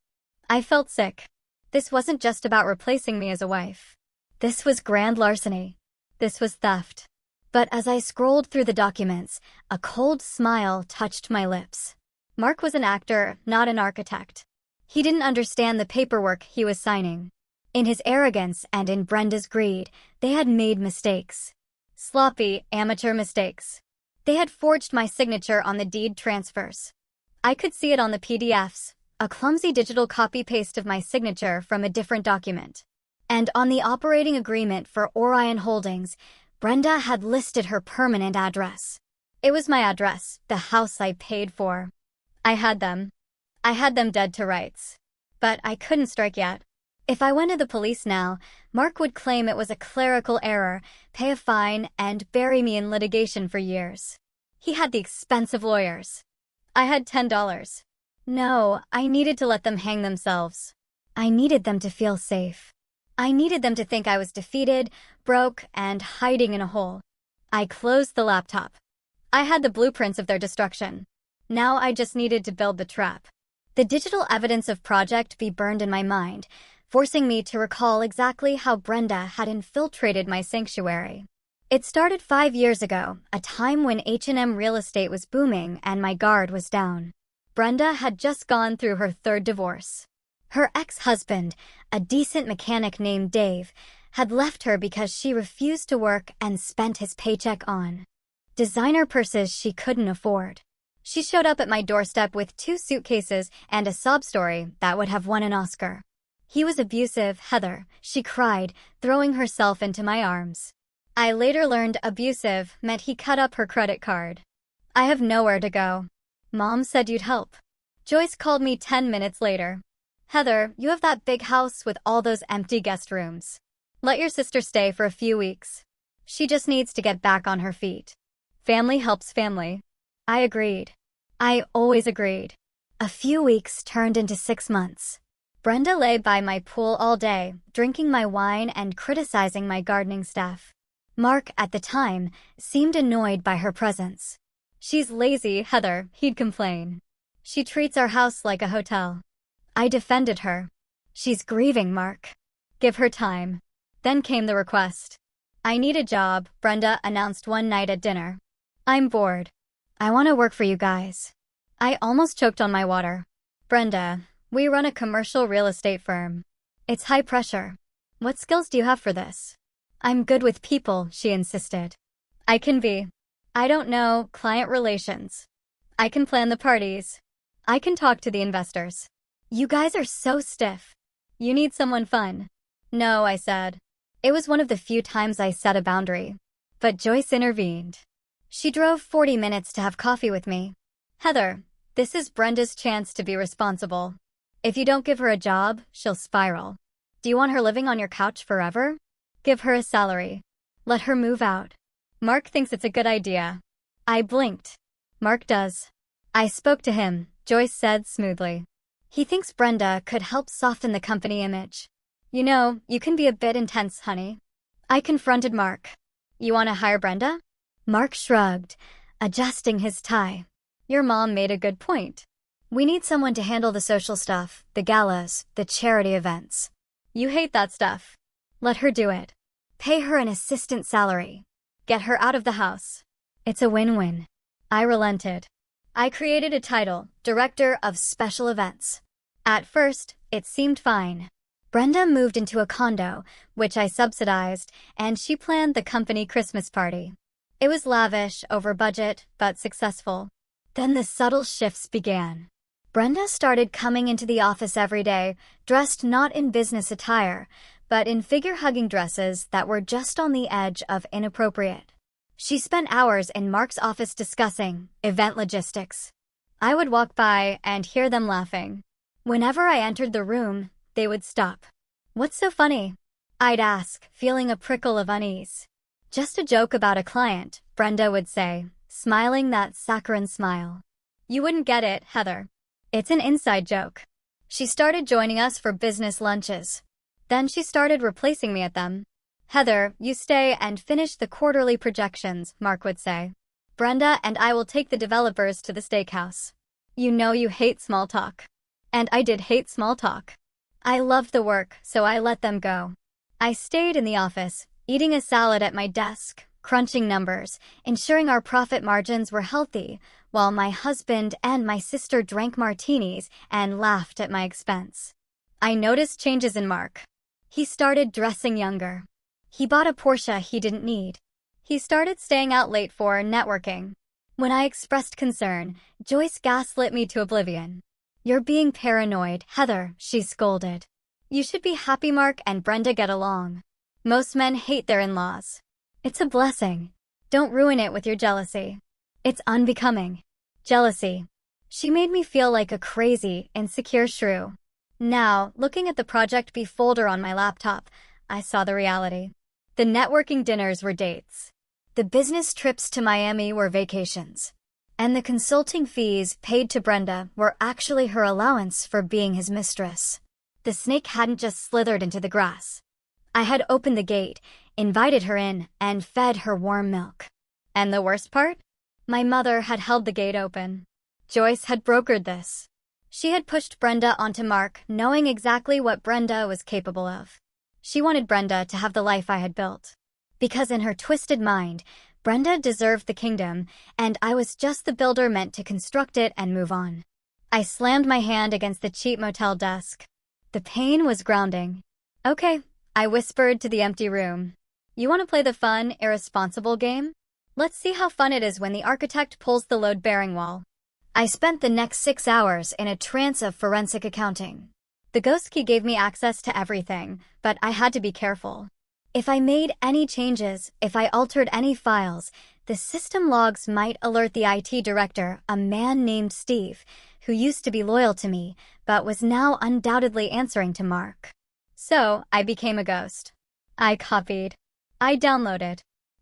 I felt sick. This wasn't just about replacing me as a wife. This was grand larceny. This was theft. But as I scrolled through the documents, a cold smile touched my lips. Mark was an actor, not an architect. He didn't understand the paperwork he was signing. In his arrogance and in Brenda's greed, they had made mistakes. Sloppy, amateur mistakes. They had forged my signature on the deed transfers. I could see it on the PDFs, a clumsy digital copy-paste of my signature from a different document. And on the operating agreement for Orion Holdings, Brenda had listed her permanent address. It was my address, the house I paid for. I had them. I had them dead to rights. But I couldn't strike yet. If I went to the police now, Mark would claim it was a clerical error, pay a fine, and bury me in litigation for years. He had the expensive lawyers. I had $10. No, I needed to let them hang themselves. I needed them to feel safe. I needed them to think I was defeated, broke, and hiding in a hole. I closed the laptop. I had the blueprints of their destruction. Now I just needed to build the trap. The digital evidence of Project B burned in my mind, forcing me to recall exactly how Brenda had infiltrated my sanctuary. It started 5 years ago, a time when H&M real estate was booming and my guard was down. Brenda had just gone through her 3rd divorce. Her ex-husband, a decent mechanic named Dave, had left her because she refused to work and spent his paycheck on designer purses she couldn't afford. She showed up at my doorstep with 2 suitcases and a sob story that would have won an Oscar. He was abusive, Heather, she cried, throwing herself into my arms. I later learned abusive meant he cut up her credit card. I have nowhere to go. Mom said you'd help. Joyce called me 10 minutes later. Heather, you have that big house with all those empty guest rooms. Let your sister stay for a few weeks. She just needs to get back on her feet. Family helps family. I agreed. I always agreed. A few weeks turned into 6 months. Brenda lay by my pool all day, drinking my wine and criticizing my gardening stuff. Mark, at the time, seemed annoyed by her presence. She's lazy, Heather, he'd complain. She treats our house like a hotel. I defended her. She's grieving, Mark. Give her time. Then came the request. I need a job, Brenda announced one night at dinner. I'm bored. I want to work for you guys. I almost choked on my water. Brenda, we run a commercial real estate firm. It's high pressure. What skills do you have for this? I'm good with people, she insisted. I can be. I don't know, client relations. I can plan the parties. I can talk to the investors. You guys are so stiff. You need someone fun. No, I said. It was one of the few times I set a boundary. But Joyce intervened. She drove 40 minutes to have coffee with me. Heather, this is Brenda's chance to be responsible. If you don't give her a job, she'll spiral. Do you want her living on your couch forever? Give her a salary. Let her move out. Mark thinks it's a good idea. I blinked. Mark does. I spoke to him, Joyce said smoothly. He thinks Brenda could help soften the company image. You know, you can be a bit intense, honey. I confronted Mark. You want to hire Brenda? Mark shrugged, adjusting his tie. Your mom made a good point. We need someone to handle the social stuff, the galas, the charity events. You hate that stuff. Let her do it. Pay her an assistant salary. Get her out of the house. It's a win-win. I relented. I created a title, Director of Special Events. At first, it seemed fine. Brenda moved into a condo, which I subsidized, and she planned the company Christmas party. It was lavish, over budget, but successful. Then the subtle shifts began. Brenda started coming into the office every day, dressed not in business attire, but in figure-hugging dresses that were just on the edge of inappropriate. She spent hours in Mark's office discussing event logistics. I would walk by and hear them laughing. Whenever I entered the room, they would stop. What's so funny? I'd ask, feeling a prickle of unease. Just a joke about a client, Brenda would say, smiling that saccharine smile. You wouldn't get it, Heather. It's an inside joke. She started joining us for business lunches. Then she started replacing me at them. Heather, you stay and finish the quarterly projections, Mark would say. Brenda and I will take the developers to the steakhouse. You know you hate small talk. And I did hate small talk. I loved the work, so I let them go. I stayed in the office, eating a salad at my desk, crunching numbers, ensuring our profit margins were healthy, while my husband and my sister drank martinis and laughed at my expense. I noticed changes in Mark. He started dressing younger. He bought a Porsche he didn't need. He started staying out late for networking. When I expressed concern, Joyce gaslit me to oblivion. You're being paranoid, Heather, she scolded. You should be happy Mark and Brenda get along. Most men hate their in-laws. It's a blessing. Don't ruin it with your jealousy. It's unbecoming. Jealousy. She made me feel like a crazy, insecure shrew. Now, looking at the Project B folder on my laptop, I saw the reality. The networking dinners were dates. The business trips to Miami were vacations. And the consulting fees paid to Brenda were actually her allowance for being his mistress. The snake hadn't just slithered into the grass. I had opened the gate, invited her in, and fed her warm milk. And the worst part? My mother had held the gate open. Joyce had brokered this. She had pushed Brenda onto Mark, knowing exactly what Brenda was capable of. She wanted Brenda to have the life I had built. Because in her twisted mind, Brenda deserved the kingdom, and I was just the builder meant to construct it and move on. I slammed my hand against the cheap motel desk. The pain was grounding. Okay, I whispered to the empty room. You want to play the fun, irresponsible game? Let's see how fun it is when the architect pulls the load-bearing wall. I spent the next 6 hours in a trance of forensic accounting. The ghost key gave me access to everything, but I had to be careful. If I made any changes, if I altered any files, The system logs might alert the IT director, a man named Steve, who used to be loyal to me, but was now undoubtedly answering to Mark. So, I became a ghost. I copied. I downloaded.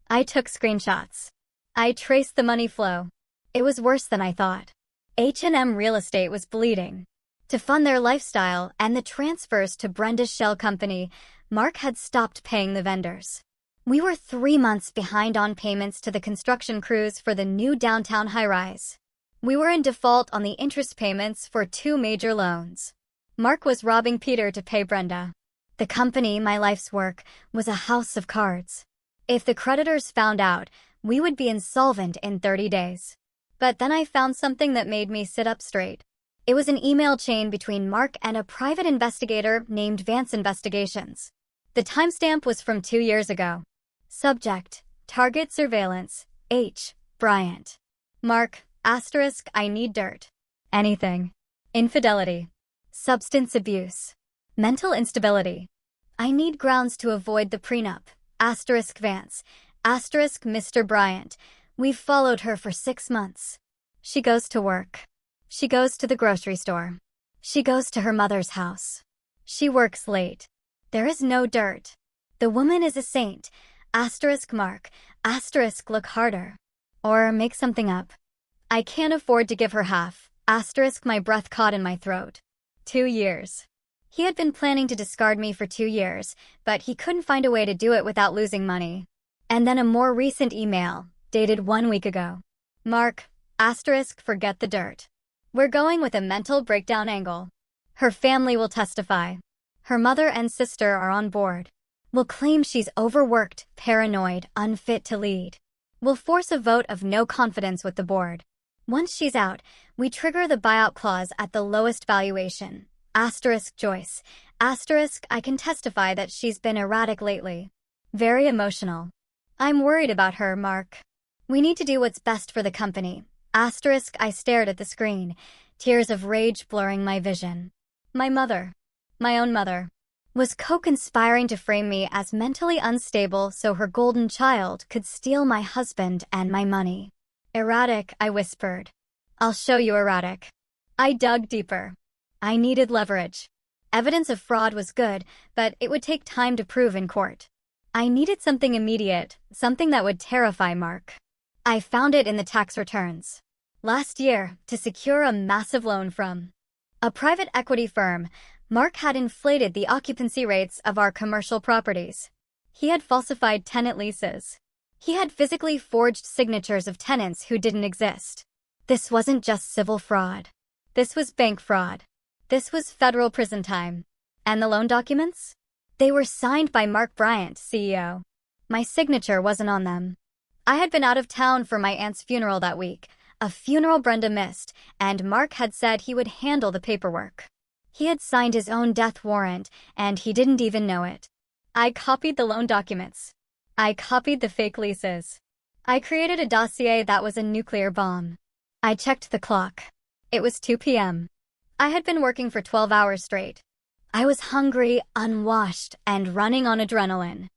I took screenshots. I traced the money flow. It was worse than I thought. H&M Real Estate was bleeding. To fund their lifestyle and the transfers to Brenda's shell company, Mark had stopped paying the vendors. We were 3 months behind on payments to the construction crews for the new downtown high-rise. We were in default on the interest payments for 2 major loans. Mark was robbing Peter to pay Brenda. The company, my life's work, was a house of cards. If the creditors found out, we would be insolvent in 30 days. But then I found something that made me sit up straight. It was an email chain between Mark and a private investigator named Vance Investigations. The timestamp was from 2 years ago. Subject: Target Surveillance, H. Bryant. Mark, asterisk, I need dirt. Anything. Infidelity. Substance abuse. Mental instability. I need grounds to avoid the prenup. Asterisk Vance. Asterisk Mr. Bryant. We've followed her for 6 months. She goes to work. She goes to the grocery store. She goes to her mother's house. She works late. There is no dirt. The woman is a saint. Asterisk Mark. Asterisk look harder. Or make something up. I can't afford to give her half. Asterisk my breath caught in my throat. 2 years. He had been planning to discard me for 2 years, but he couldn't find a way to do it without losing money. And then a more recent email, dated 1 week ago. Mark, asterisk forget the dirt. We're going with a mental breakdown angle. Her family will testify. Her mother and sister are on board. We'll claim she's overworked, paranoid, unfit to lead. We'll force a vote of no confidence with the board. Once she's out, we trigger the buyout clause at the lowest valuation. Asterisk Joyce. Asterisk I can testify that she's been erratic lately. Very emotional. I'm worried about her, Mark. We need to do what's best for the company. Asterisk I stared at the screen, tears of rage blurring my vision. My mother, my own mother, was co-conspiring to frame me as mentally unstable so her golden child could steal my husband and my money. Erratic, I whispered. I'll show you erratic. I dug deeper. I needed leverage. Evidence of fraud was good, but it would take time to prove in court. I needed something immediate, something that would terrify Mark. I found it in the tax returns. Last year, to secure a massive loan from a private equity firm, Mark had inflated the occupancy rates of our commercial properties. He had falsified tenant leases. He had physically forged signatures of tenants who didn't exist. This wasn't just civil fraud. This was bank fraud. This was federal prison time. And the loan documents? They were signed by Mark Bryant, CEO. My signature wasn't on them. I had been out of town for my aunt's funeral that week, a funeral Brenda missed, and Mark had said he would handle the paperwork. He had signed his own death warrant, and he didn't even know it. I copied the loan documents. I copied the fake leases. I created a dossier that was a nuclear bomb. I checked the clock. It was 2 p.m. I had been working for 12 hours straight. I was hungry, unwashed, and running on adrenaline.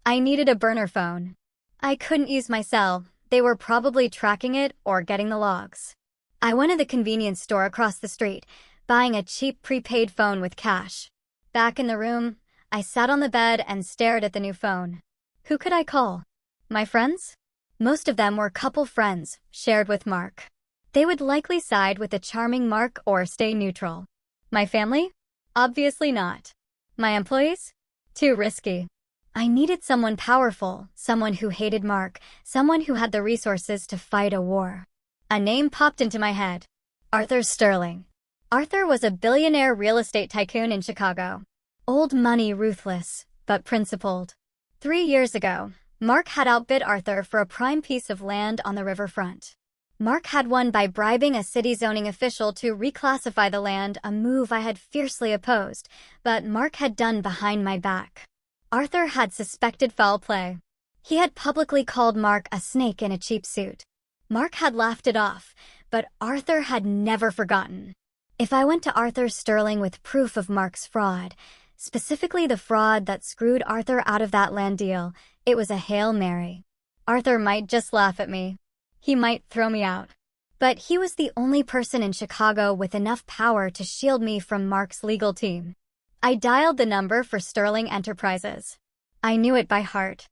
I needed a burner phone. I couldn't use my cell. They were probably tracking it or getting the logs. I went to the convenience store across the street, buying a cheap prepaid phone with cash. Back in the room, I sat on the bed and stared at the new phone. Who could I call? My friends? Most of them were couple friends, shared with Mark. They would likely side with the charming Mark or stay neutral. My family? Obviously not. My employees? Too risky. I needed someone powerful, someone who hated Mark, someone who had the resources to fight a war. A name popped into my head. Arthur Sterling. Arthur was a billionaire real estate tycoon in Chicago. Old money ruthless, but principled. 3 years ago, Mark had outbid Arthur for a prime piece of land on the riverfront. Mark had won by bribing a city zoning official to reclassify the land, a move I had fiercely opposed, but Mark had done behind my back. Arthur had suspected foul play. He had publicly called Mark a snake in a cheap suit. Mark had laughed it off, but Arthur had never forgotten. If I went to Arthur Sterling with proof of Mark's fraud, specifically the fraud that screwed Arthur out of that land deal, it was a Hail Mary. Arthur might just laugh at me. He might throw me out. But he was the only person in Chicago with enough power to shield me from Mark's legal team. I dialed the number for Sterling Enterprises. I knew it by heart.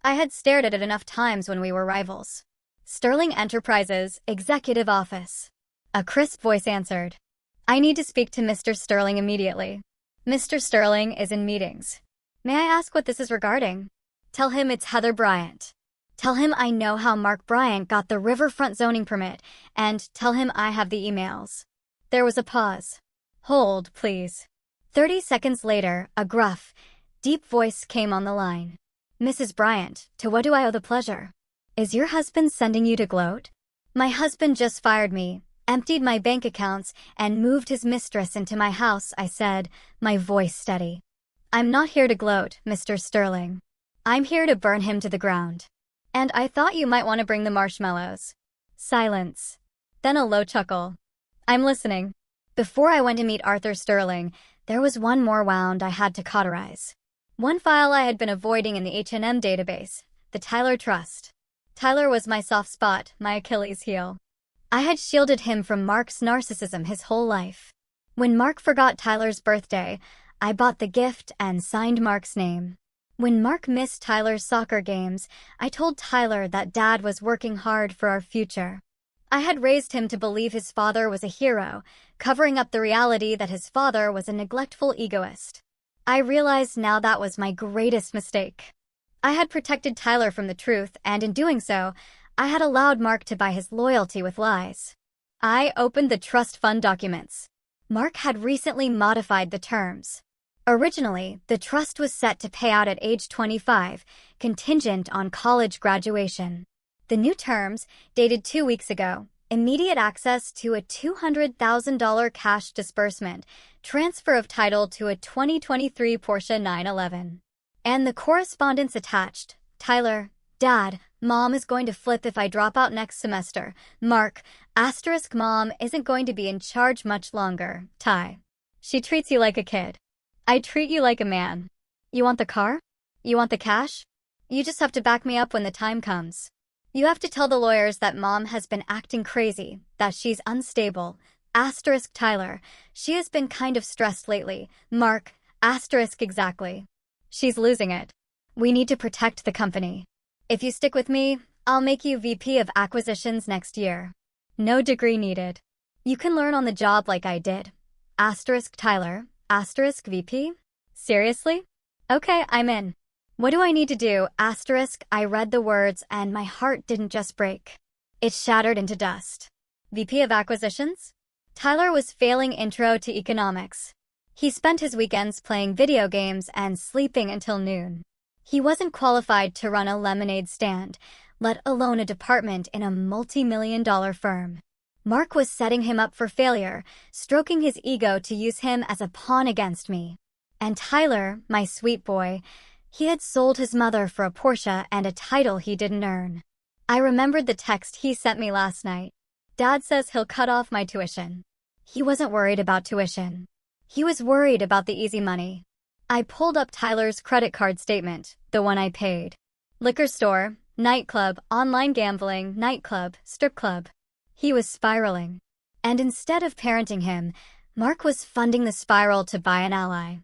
I had stared at it enough times when we were rivals. Sterling Enterprises, Executive Office. A crisp voice answered. I need to speak to Mr. Sterling immediately. Mr. Sterling is in meetings. May I ask what this is regarding? Tell him it's Heather Bryant. Tell him I know how Mark Bryant got the riverfront zoning permit, and tell him I have the emails. There was a pause. Hold, please. 30 seconds later, a gruff, deep voice came on the line. Mrs. Bryant, to what do I owe the pleasure? Is your husband sending you to gloat? My husband just fired me, emptied my bank accounts, and moved his mistress into my house, I said, my voice steady. I'm not here to gloat, Mr. Sterling. I'm here to burn him to the ground. And I thought you might want to bring the marshmallows. Silence. Then a low chuckle. I'm listening. Before I went to meet Arthur Sterling, there was one more wound I had to cauterize. One file I had been avoiding in the H&M database, the Tyler Trust. Tyler was my soft spot, my Achilles heel. I had shielded him from Mark's narcissism his whole life. When Mark forgot Tyler's birthday, I bought the gift and signed Mark's name. When Mark missed Tyler's soccer games, I told Tyler that Dad was working hard for our future. I had raised him to believe his father was a hero, covering up the reality that his father was a neglectful egoist. I realized now that was my greatest mistake. I had protected Tyler from the truth, and in doing so, I had allowed Mark to buy his loyalty with lies. I opened the trust fund documents. Mark had recently modified the terms. Originally, the trust was set to pay out at age 25, contingent on college graduation. The new terms, dated 2 weeks ago, immediate access to a $200,000 cash disbursement, transfer of title to a 2023 Porsche 911. And the correspondence attached. Tyler, Dad, Mom is going to flip if I drop out next semester. Mark, * Mom isn't going to be in charge much longer. Ty. She treats you like a kid. I treat you like a man. You want the car? You want the cash? You just have to back me up when the time comes. You have to tell the lawyers that Mom has been acting crazy, that she's unstable. * Tyler, she has been kind of stressed lately. Mark, * exactly. She's losing it. We need to protect the company. If you stick with me, I'll make you VP of Acquisitions next year. No degree needed. You can learn on the job like I did. * Tyler, * VP? Seriously? Okay, I'm in. What do I need to do? * I read the words and my heart didn't just break. It shattered into dust. VP of Acquisitions? Tyler was failing intro to economics. He spent his weekends playing video games and sleeping until noon. He wasn't qualified to run a lemonade stand, let alone a department in a multi-million-dollar firm. Mark was setting him up for failure, stroking his ego to use him as a pawn against me. And Tyler, my sweet boy, he had sold his mother for a Porsche and a title he didn't earn. I remembered the text he sent me last night. Dad says he'll cut off my tuition. He wasn't worried about tuition. He was worried about the easy money. I pulled up Tyler's credit card statement, the one I paid. Liquor store, nightclub, online gambling, nightclub, strip club. He was spiraling. And instead of parenting him, Mark was funding the spiral to buy an ally.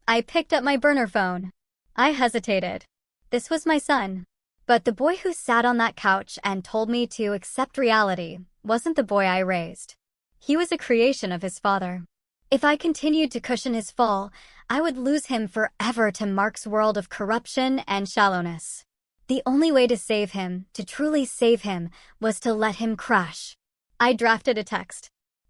I picked up my burner phone. I hesitated. This was my son. But the boy who sat on that couch and told me to accept reality wasn't the boy I raised. He was a creation of his father. If I continued to cushion his fall, I would lose him forever to Mark's world of corruption and shallowness. The only way to save him, to truly save him, was to let him crash. I drafted a text.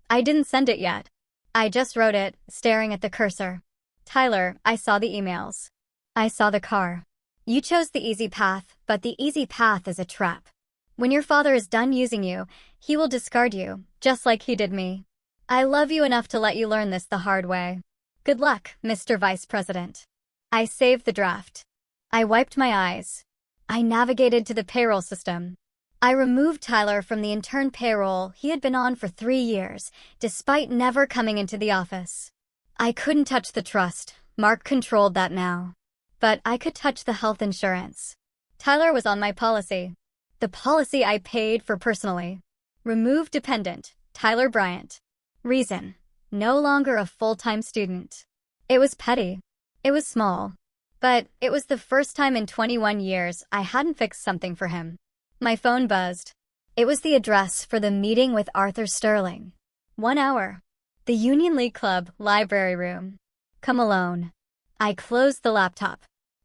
I didn't send it yet. I just wrote it, staring at the cursor. Tyler, I saw the emails. I saw the car. You chose the easy path, but the easy path is a trap. When your father is done using you, he will discard you, just like he did me. I love you enough to let you learn this the hard way. Good luck, Mr. Vice President. I saved the draft. I wiped my eyes. I navigated to the payroll system. I removed Tyler from the intern payroll he had been on for 3 years, despite never coming into the office. I couldn't touch the trust. Mark controlled that now. But I could touch the health insurance. Tyler was on my policy. The policy I paid for personally. Remove dependent, Tyler Bryant. Reason: no longer a full-time student. It was petty. It was small. But it was the first time in 21 years I hadn't fixed something for him. My phone buzzed. It was the address for the meeting with Arthur Sterling. 1 hour. The Union League Club library room. Come alone. I closed the laptop.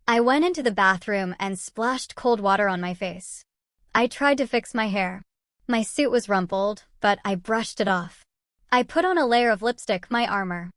I went into the bathroom and splashed cold water on my face. I tried to fix my hair. My suit was rumpled, but I brushed it off. I put on a layer of lipstick, my armor.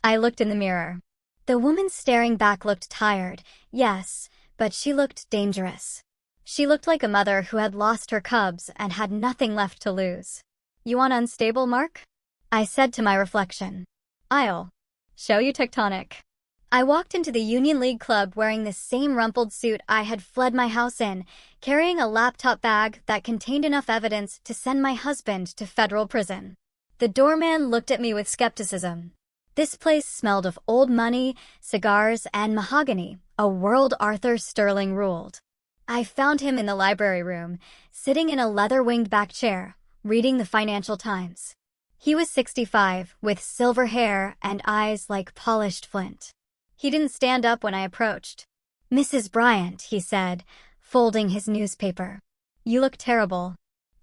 I looked in the mirror. The woman staring back looked tired, yes, but she looked dangerous. She looked like a mother who had lost her cubs and had nothing left to lose. You want unstable, Mark? I said to my reflection. I'll show you tectonic. I walked into the Union League Club wearing the same rumpled suit I had fled my house in, carrying a laptop bag that contained enough evidence to send my husband to federal prison. The doorman looked at me with skepticism. This place smelled of old money, cigars, and mahogany, a world Arthur Sterling ruled. I found him in the library room, sitting in a leather-winged back chair, reading the Financial Times. He was 65, with silver hair and eyes like polished flint. He didn't stand up when I approached. Mrs. Bryant, he said, folding his newspaper. You look terrible.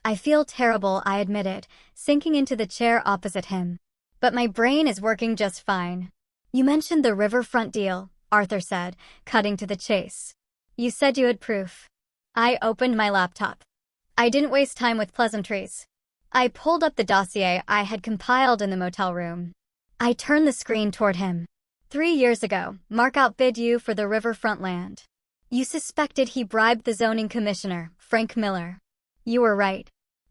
I feel terrible, I admitted, sinking into the chair opposite him. But my brain is working just fine. You mentioned the riverfront deal, Arthur said, cutting to the chase. You said you had proof. I opened my laptop. I didn't waste time with pleasantries. I pulled up the dossier I had compiled in the motel room. I turned the screen toward him. 3 years ago, Mark outbid you for the riverfront land. You suspected he bribed the zoning commissioner, Frank Miller. You were right.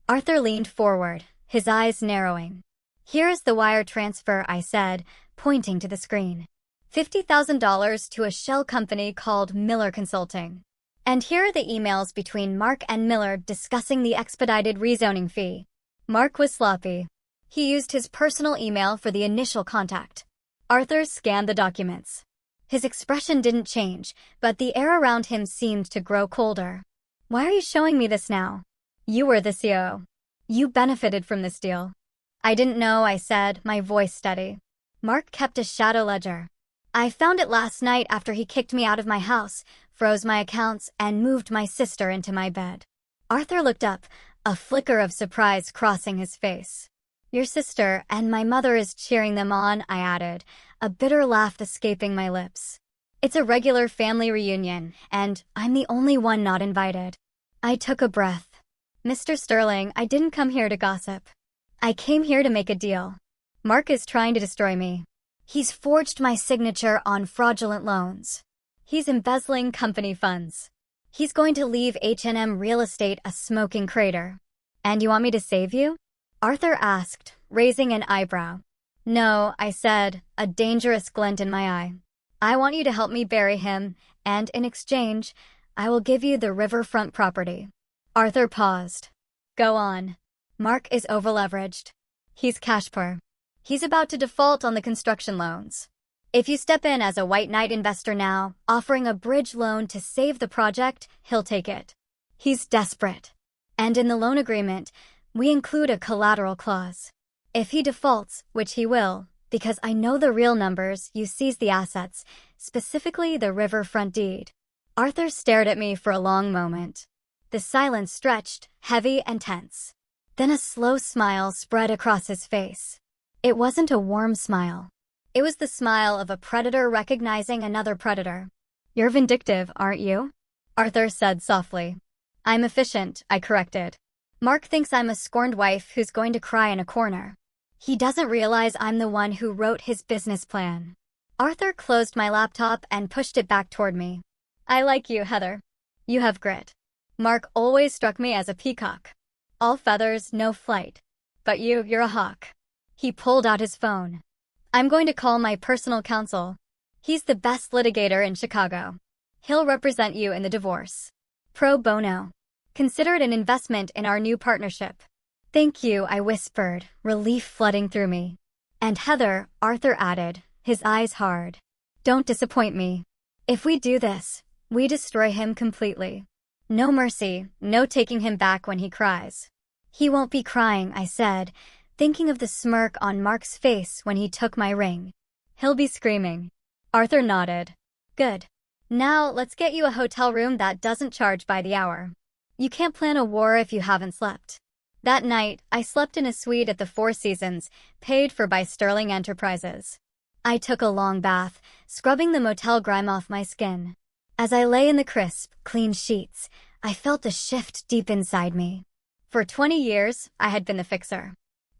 Arthur leaned forward, his eyes narrowing. Here is the wire transfer, I said, pointing to the screen. $50,000 to a shell company called Miller Consulting. And here are the emails between Mark and Miller discussing the expedited rezoning fee. Mark was sloppy. He used his personal email for the initial contact. Arthur scanned the documents. His expression didn't change, but the air around him seemed to grow colder. Why are you showing me this now? You were the CEO. You benefited from this deal. I didn't know, I said, my voice steady. Mark kept a shadow ledger. I found it last night after he kicked me out of my house, froze my accounts, and moved my sister into my bed. Arthur looked up, a flicker of surprise crossing his face. Your sister and my mother is cheering them on, I added, a bitter laugh escaping my lips. It's a regular family reunion, and I'm the only one not invited. I took a breath. Mr. Sterling, I didn't come here to gossip. I came here to make a deal. Mark is trying to destroy me. He's forged my signature on fraudulent loans. He's embezzling company funds. He's going to leave H&M Real Estate a smoking crater. And you want me to save you? Arthur asked, raising an eyebrow. No, I said, a dangerous glint in my eye. I want you to help me bury him, and in exchange, I will give you the riverfront property. Arthur paused. Go on. Mark is overleveraged. He's cash poor. He's about to default on the construction loans. If you step in as a white knight investor now, offering a bridge loan to save the project, he'll take it. He's desperate. And in the loan agreement, we include a collateral clause. If he defaults, which he will, because I know the real numbers, you seize the assets, specifically the riverfront deed. Arthur stared at me for a long moment. The silence stretched, heavy and tense. Then a slow smile spread across his face. It wasn't a warm smile. It was the smile of a predator recognizing another predator. You're vindictive, aren't you? Arthur said softly. I'm efficient, I corrected. Mark thinks I'm a scorned wife who's going to cry in a corner. He doesn't realize I'm the one who wrote his business plan. Arthur closed my laptop and pushed it back toward me. I like you, Heather. You have grit. Mark always struck me as a peacock. All feathers, no flight. But you're a hawk. He pulled out his phone. I'm going to call my personal counsel. He's the best litigator in Chicago. He'll represent you in the divorce. Pro bono. Consider it an investment in our new partnership. Thank you, I whispered, relief flooding through me. And Heather, Arthur added, his eyes hard. Don't disappoint me. If we do this, we destroy him completely. No mercy, no taking him back when he cries. He won't be crying, I said, thinking of the smirk on Mark's face when he took my ring. He'll be screaming. Arthur nodded. Good. Now let's get you a hotel room that doesn't charge by the hour. You can't plan a war if you haven't slept. That night, I slept in a suite at the Four Seasons, paid for by Sterling Enterprises. I took a long bath, scrubbing the motel grime off my skin. As I lay in the crisp, clean sheets, I felt a shift deep inside me. For 20 years, I had been the fixer.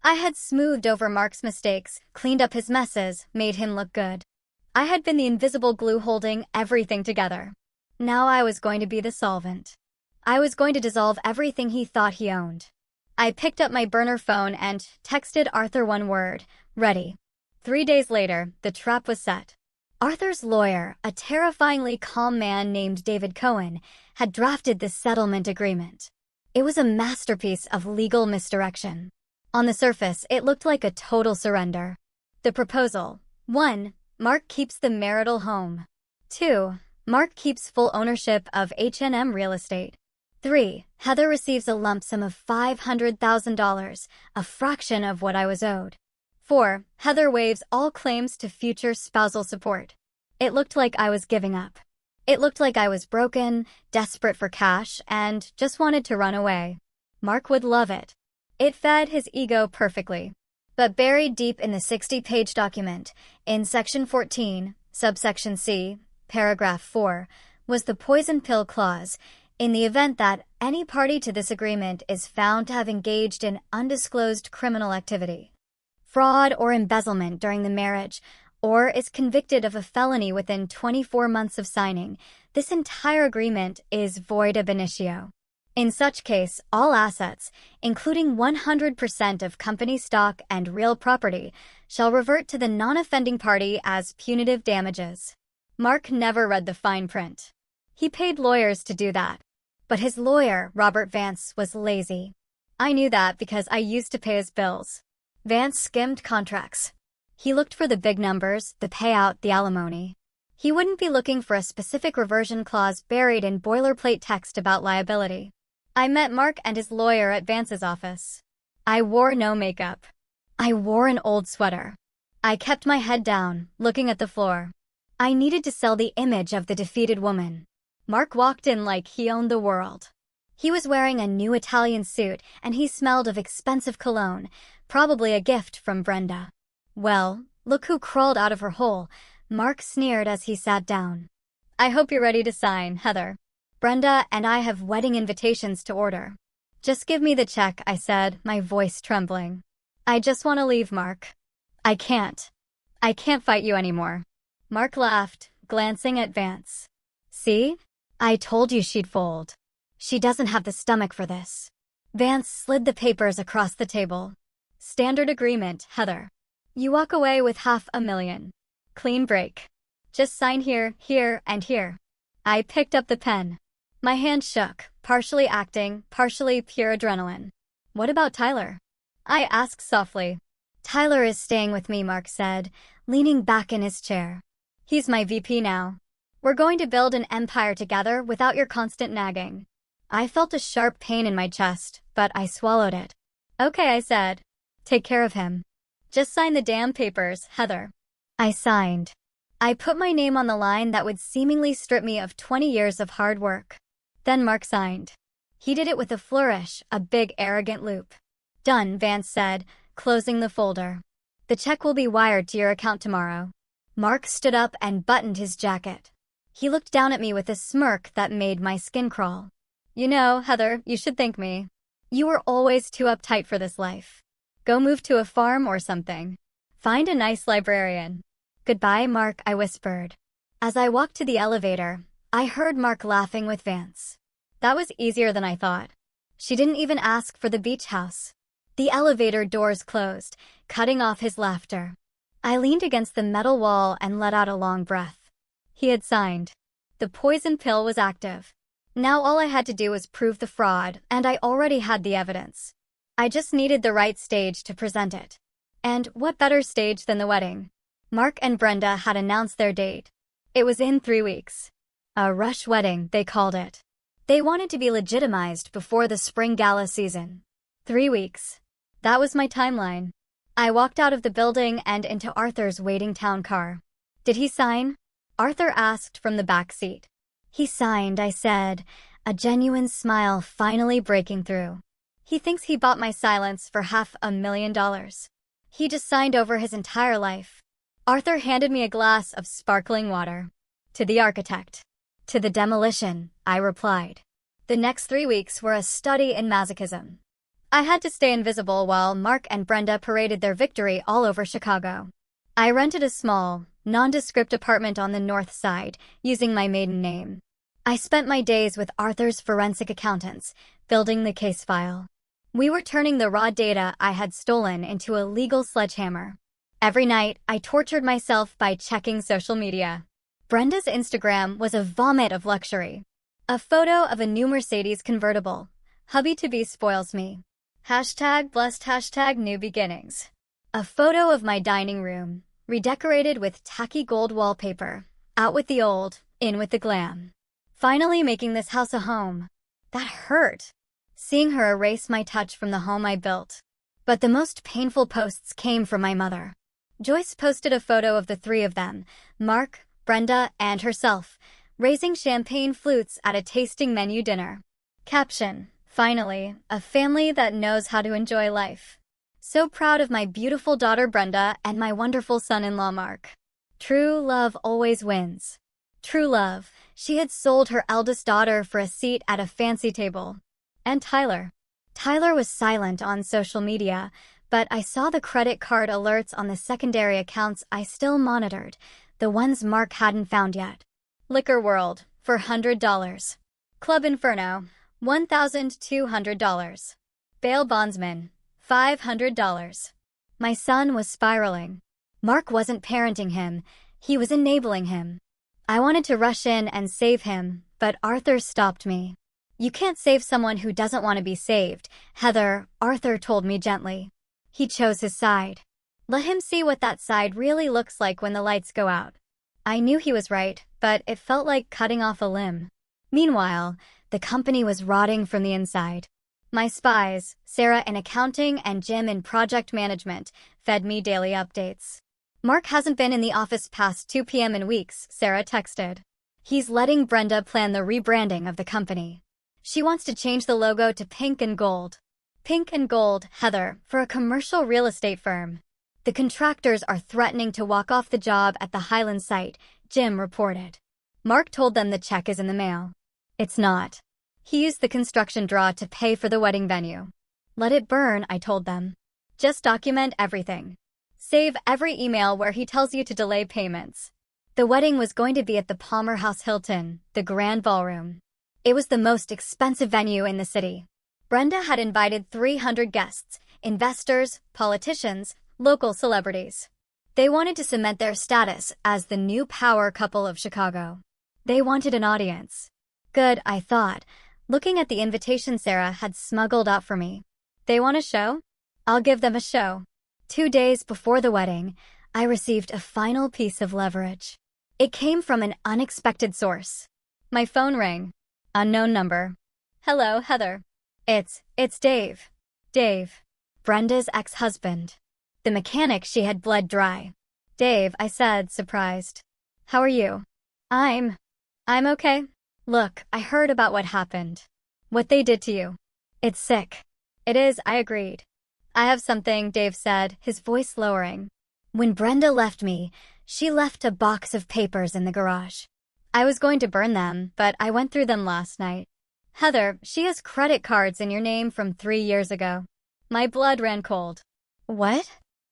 I had smoothed over Mark's mistakes, cleaned up his messes, made him look good. I had been the invisible glue holding everything together. Now I was going to be the solvent. I was going to dissolve everything he thought he owned. I picked up my burner phone and texted Arthur one word, ready. 3 days later, the trap was set. Arthur's lawyer, a terrifyingly calm man named David Cohen, had drafted this settlement agreement. It was a masterpiece of legal misdirection. On the surface, it looked like a total surrender. The proposal: 1. Mark keeps the marital home. 2. Mark keeps full ownership of H&M real estate. 3. Heather receives a lump sum of $500,000, a fraction of what I was owed. 4. Heather waives all claims to future spousal support. It looked like I was giving up. It looked like I was broken, desperate for cash, and just wanted to run away. Mark would love it. It fed his ego perfectly. But buried deep in the 60-page document, in Section 14, subsection C, paragraph 4, was the poison pill clause. In the event that any party to this agreement is found to have engaged in undisclosed criminal activity, fraud or embezzlement during the marriage, or is convicted of a felony within 24 months of signing, this entire agreement is void ab initio. In such case, all assets, including 100% of company stock and real property, shall revert to the non-offending party as punitive damages. Mark never read the fine print. He paid lawyers to do that. But his lawyer, Robert Vance, was lazy. I knew that because I used to pay his bills. Vance skimmed contracts. He looked for the big numbers, the payout, the alimony. He wouldn't be looking for a specific reversion clause buried in boilerplate text about liability. I met Mark and his lawyer at Vance's office. I wore no makeup. I wore an old sweater. I kept my head down, looking at the floor. I needed to sell the image of the defeated woman. Mark walked in like he owned the world. He was wearing a new Italian suit and he smelled of expensive cologne, probably a gift from Brenda. Well, look who crawled out of her hole, Mark sneered as he sat down. I hope you're ready to sign, Heather. Brenda and I have wedding invitations to order. Just give me the check, I said, my voice trembling. I just want to leave, Mark. I can't. I can't fight you anymore. Mark laughed, glancing at Vance. See? I told you she'd fold. She doesn't have the stomach for this. Vance slid the papers across the table. Standard agreement, Heather. You walk away with $500,000. Clean break. Just sign here, here, and here. I picked up the pen. My hand shook, partially acting, partially pure adrenaline. What about Tyler? I asked softly. Tyler is staying with me, Mark said, leaning back in his chair. He's my VP now. We're going to build an empire together without your constant nagging. I felt a sharp pain in my chest, but I swallowed it. Okay, I said. Take care of him. Just sign the damn papers, Heather. I signed. I put my name on the line that would seemingly strip me of 20 years of hard work. Then Mark signed. He did it with a flourish, a big arrogant loop. Done, Vance said, closing the folder. The check will be wired to your account tomorrow. Mark stood up and buttoned his jacket. He looked down at me with a smirk that made my skin crawl. You know, Heather, you should thank me. You were always too uptight for this life. Go move to a farm or something. Find a nice librarian. Goodbye, Mark, I whispered. As I walked to the elevator, I heard Mark laughing with Vance. That was easier than I thought. She didn't even ask for the beach house. The elevator doors closed, cutting off his laughter. I leaned against the metal wall and let out a long breath. He had signed. The poison pill was active. Now all I had to do was prove the fraud, and I already had the evidence. I just needed the right stage to present it. And what better stage than the wedding? Mark and Brenda had announced their date. It was in 3 weeks. A rush wedding, they called it. They wanted to be legitimized before the spring gala season. 3 weeks. That was my timeline. I walked out of the building and into Arthur's waiting town car. Did he sign? Arthur asked from the back seat. He signed, I said, a genuine smile finally breaking through. He thinks he bought my silence for $500,000. He just signed over his entire life. Arthur handed me a glass of sparkling water. To the architect. To the demolition, I replied. The next 3 weeks were a study in masochism. I had to stay invisible while Mark and Brenda paraded their victory all over Chicago. I rented a small, nondescript apartment on the north side, using my maiden name. I spent my days with Arthur's forensic accountants, building the case file. We were turning the raw data I had stolen into a legal sledgehammer. Every night, I tortured myself by checking social media. Brenda's Instagram was a vomit of luxury. A photo of a new Mercedes convertible. Hubby-to-be spoils me. #blessed #new beginnings. A photo of my dining room, redecorated with tacky gold wallpaper. Out with the old, in with the glam. Finally making this house a home. That hurt. Seeing her erase my touch from the home I built. But the most painful posts came from my mother. Joyce posted a photo of the 3 of them, Mark, Brenda, and herself, raising champagne flutes at a tasting menu dinner. Caption: finally, a family that knows how to enjoy life. So proud of my beautiful daughter Brenda and my wonderful son-in-law Mark. True love always wins. True love. She had sold her eldest daughter for a seat at a fancy table. And Tyler. Tyler was silent on social media, but I saw the credit card alerts on the secondary accounts I still monitored, the ones Mark hadn't found yet. Liquor World, for $100. Club Inferno, $1,200. Bail Bondsman, $500. My son was spiraling. Mark wasn't parenting him, he was enabling him. I wanted to rush in and save him, but Arthur stopped me. You can't save someone who doesn't want to be saved, Heather, Arthur told me gently. He chose his side. Let him see what that side really looks like when the lights go out. I knew he was right, but it felt like cutting off a limb. Meanwhile, the company was rotting from the inside. My spies, Sarah in accounting and Jim in project management, fed me daily updates. Mark hasn't been in the office past 2 p.m. in weeks, Sarah texted. He's letting Brenda plan the rebranding of the company. She wants to change the logo to pink and gold. Pink and gold, Heather, for a commercial real estate firm. The contractors are threatening to walk off the job at the Highland site, Jim reported. Mark told them the check is in the mail. It's not. He used the construction draw to pay for the wedding venue. Let it burn, I told them. Just document everything. Save every email where he tells you to delay payments. The wedding was going to be at the Palmer House Hilton, the Grand Ballroom. It was the most expensive venue in the city. Brenda had invited 300 guests, investors, politicians, local celebrities. They wanted to cement their status as the new power couple of Chicago. They wanted an audience. Good, I thought, looking at the invitation Sarah had smuggled out for me. They want a show? I'll give them a show. 2 days before the wedding, I received a final piece of leverage. It came from an unexpected source. My phone rang. Unknown number. Hello, Heather. It's Dave. Dave. Brenda's ex-husband. The mechanic she had bled dry. Dave, I said, surprised. How are you? I'm okay. Look, I heard about what happened. What they did to you. It's sick. It is, I agreed. I have something, Dave said, his voice lowering. When Brenda left me, she left a box of papers in the garage. I was going to burn them, but I went through them last night. Heather, she has credit cards in your name from 3 years ago. My blood ran cold. What?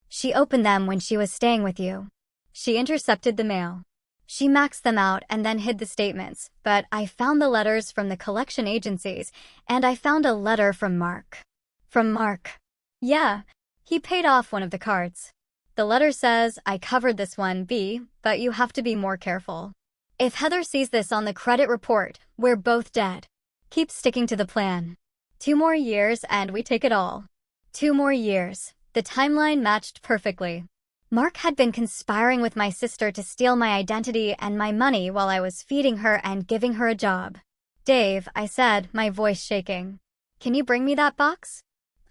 She opened them when she was staying with you. She intercepted the mail. She maxed them out and then hid the statements, but I found the letters from the collection agencies, and I found a letter from Mark. From Mark. Yeah, he paid off one of the cards. The letter says, I covered this one, B, but you have to be more careful. If Heather sees this on the credit report, we're both dead. Keep sticking to the plan. 2 more years and we take it all. 2 more years. The timeline matched perfectly. Mark had been conspiring with my sister to steal my identity and my money while I was feeding her and giving her a job. Dave, I said, my voice shaking. Can you bring me that box?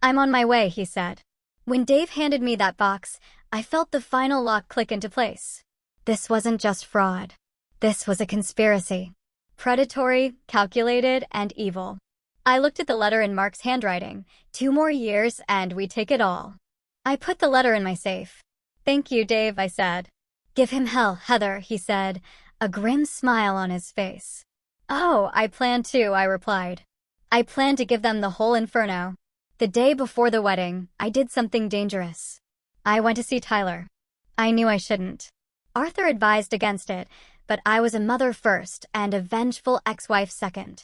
I'm on my way, he said. When Dave handed me that box, I felt the final lock click into place. This wasn't just fraud. This was a conspiracy. Predatory, calculated, and evil. I looked at the letter in Mark's handwriting. 2 more years and we take it all. I put the letter in my safe. Thank you, Dave, I said. Give him hell, Heather, he said, a grim smile on his face. Oh, I plan to, I replied. I plan to give them the whole inferno. The day before the wedding, I did something dangerous. I went to see Tyler. I knew I shouldn't. Arthur advised against it, but I was a mother first and a vengeful ex-wife second.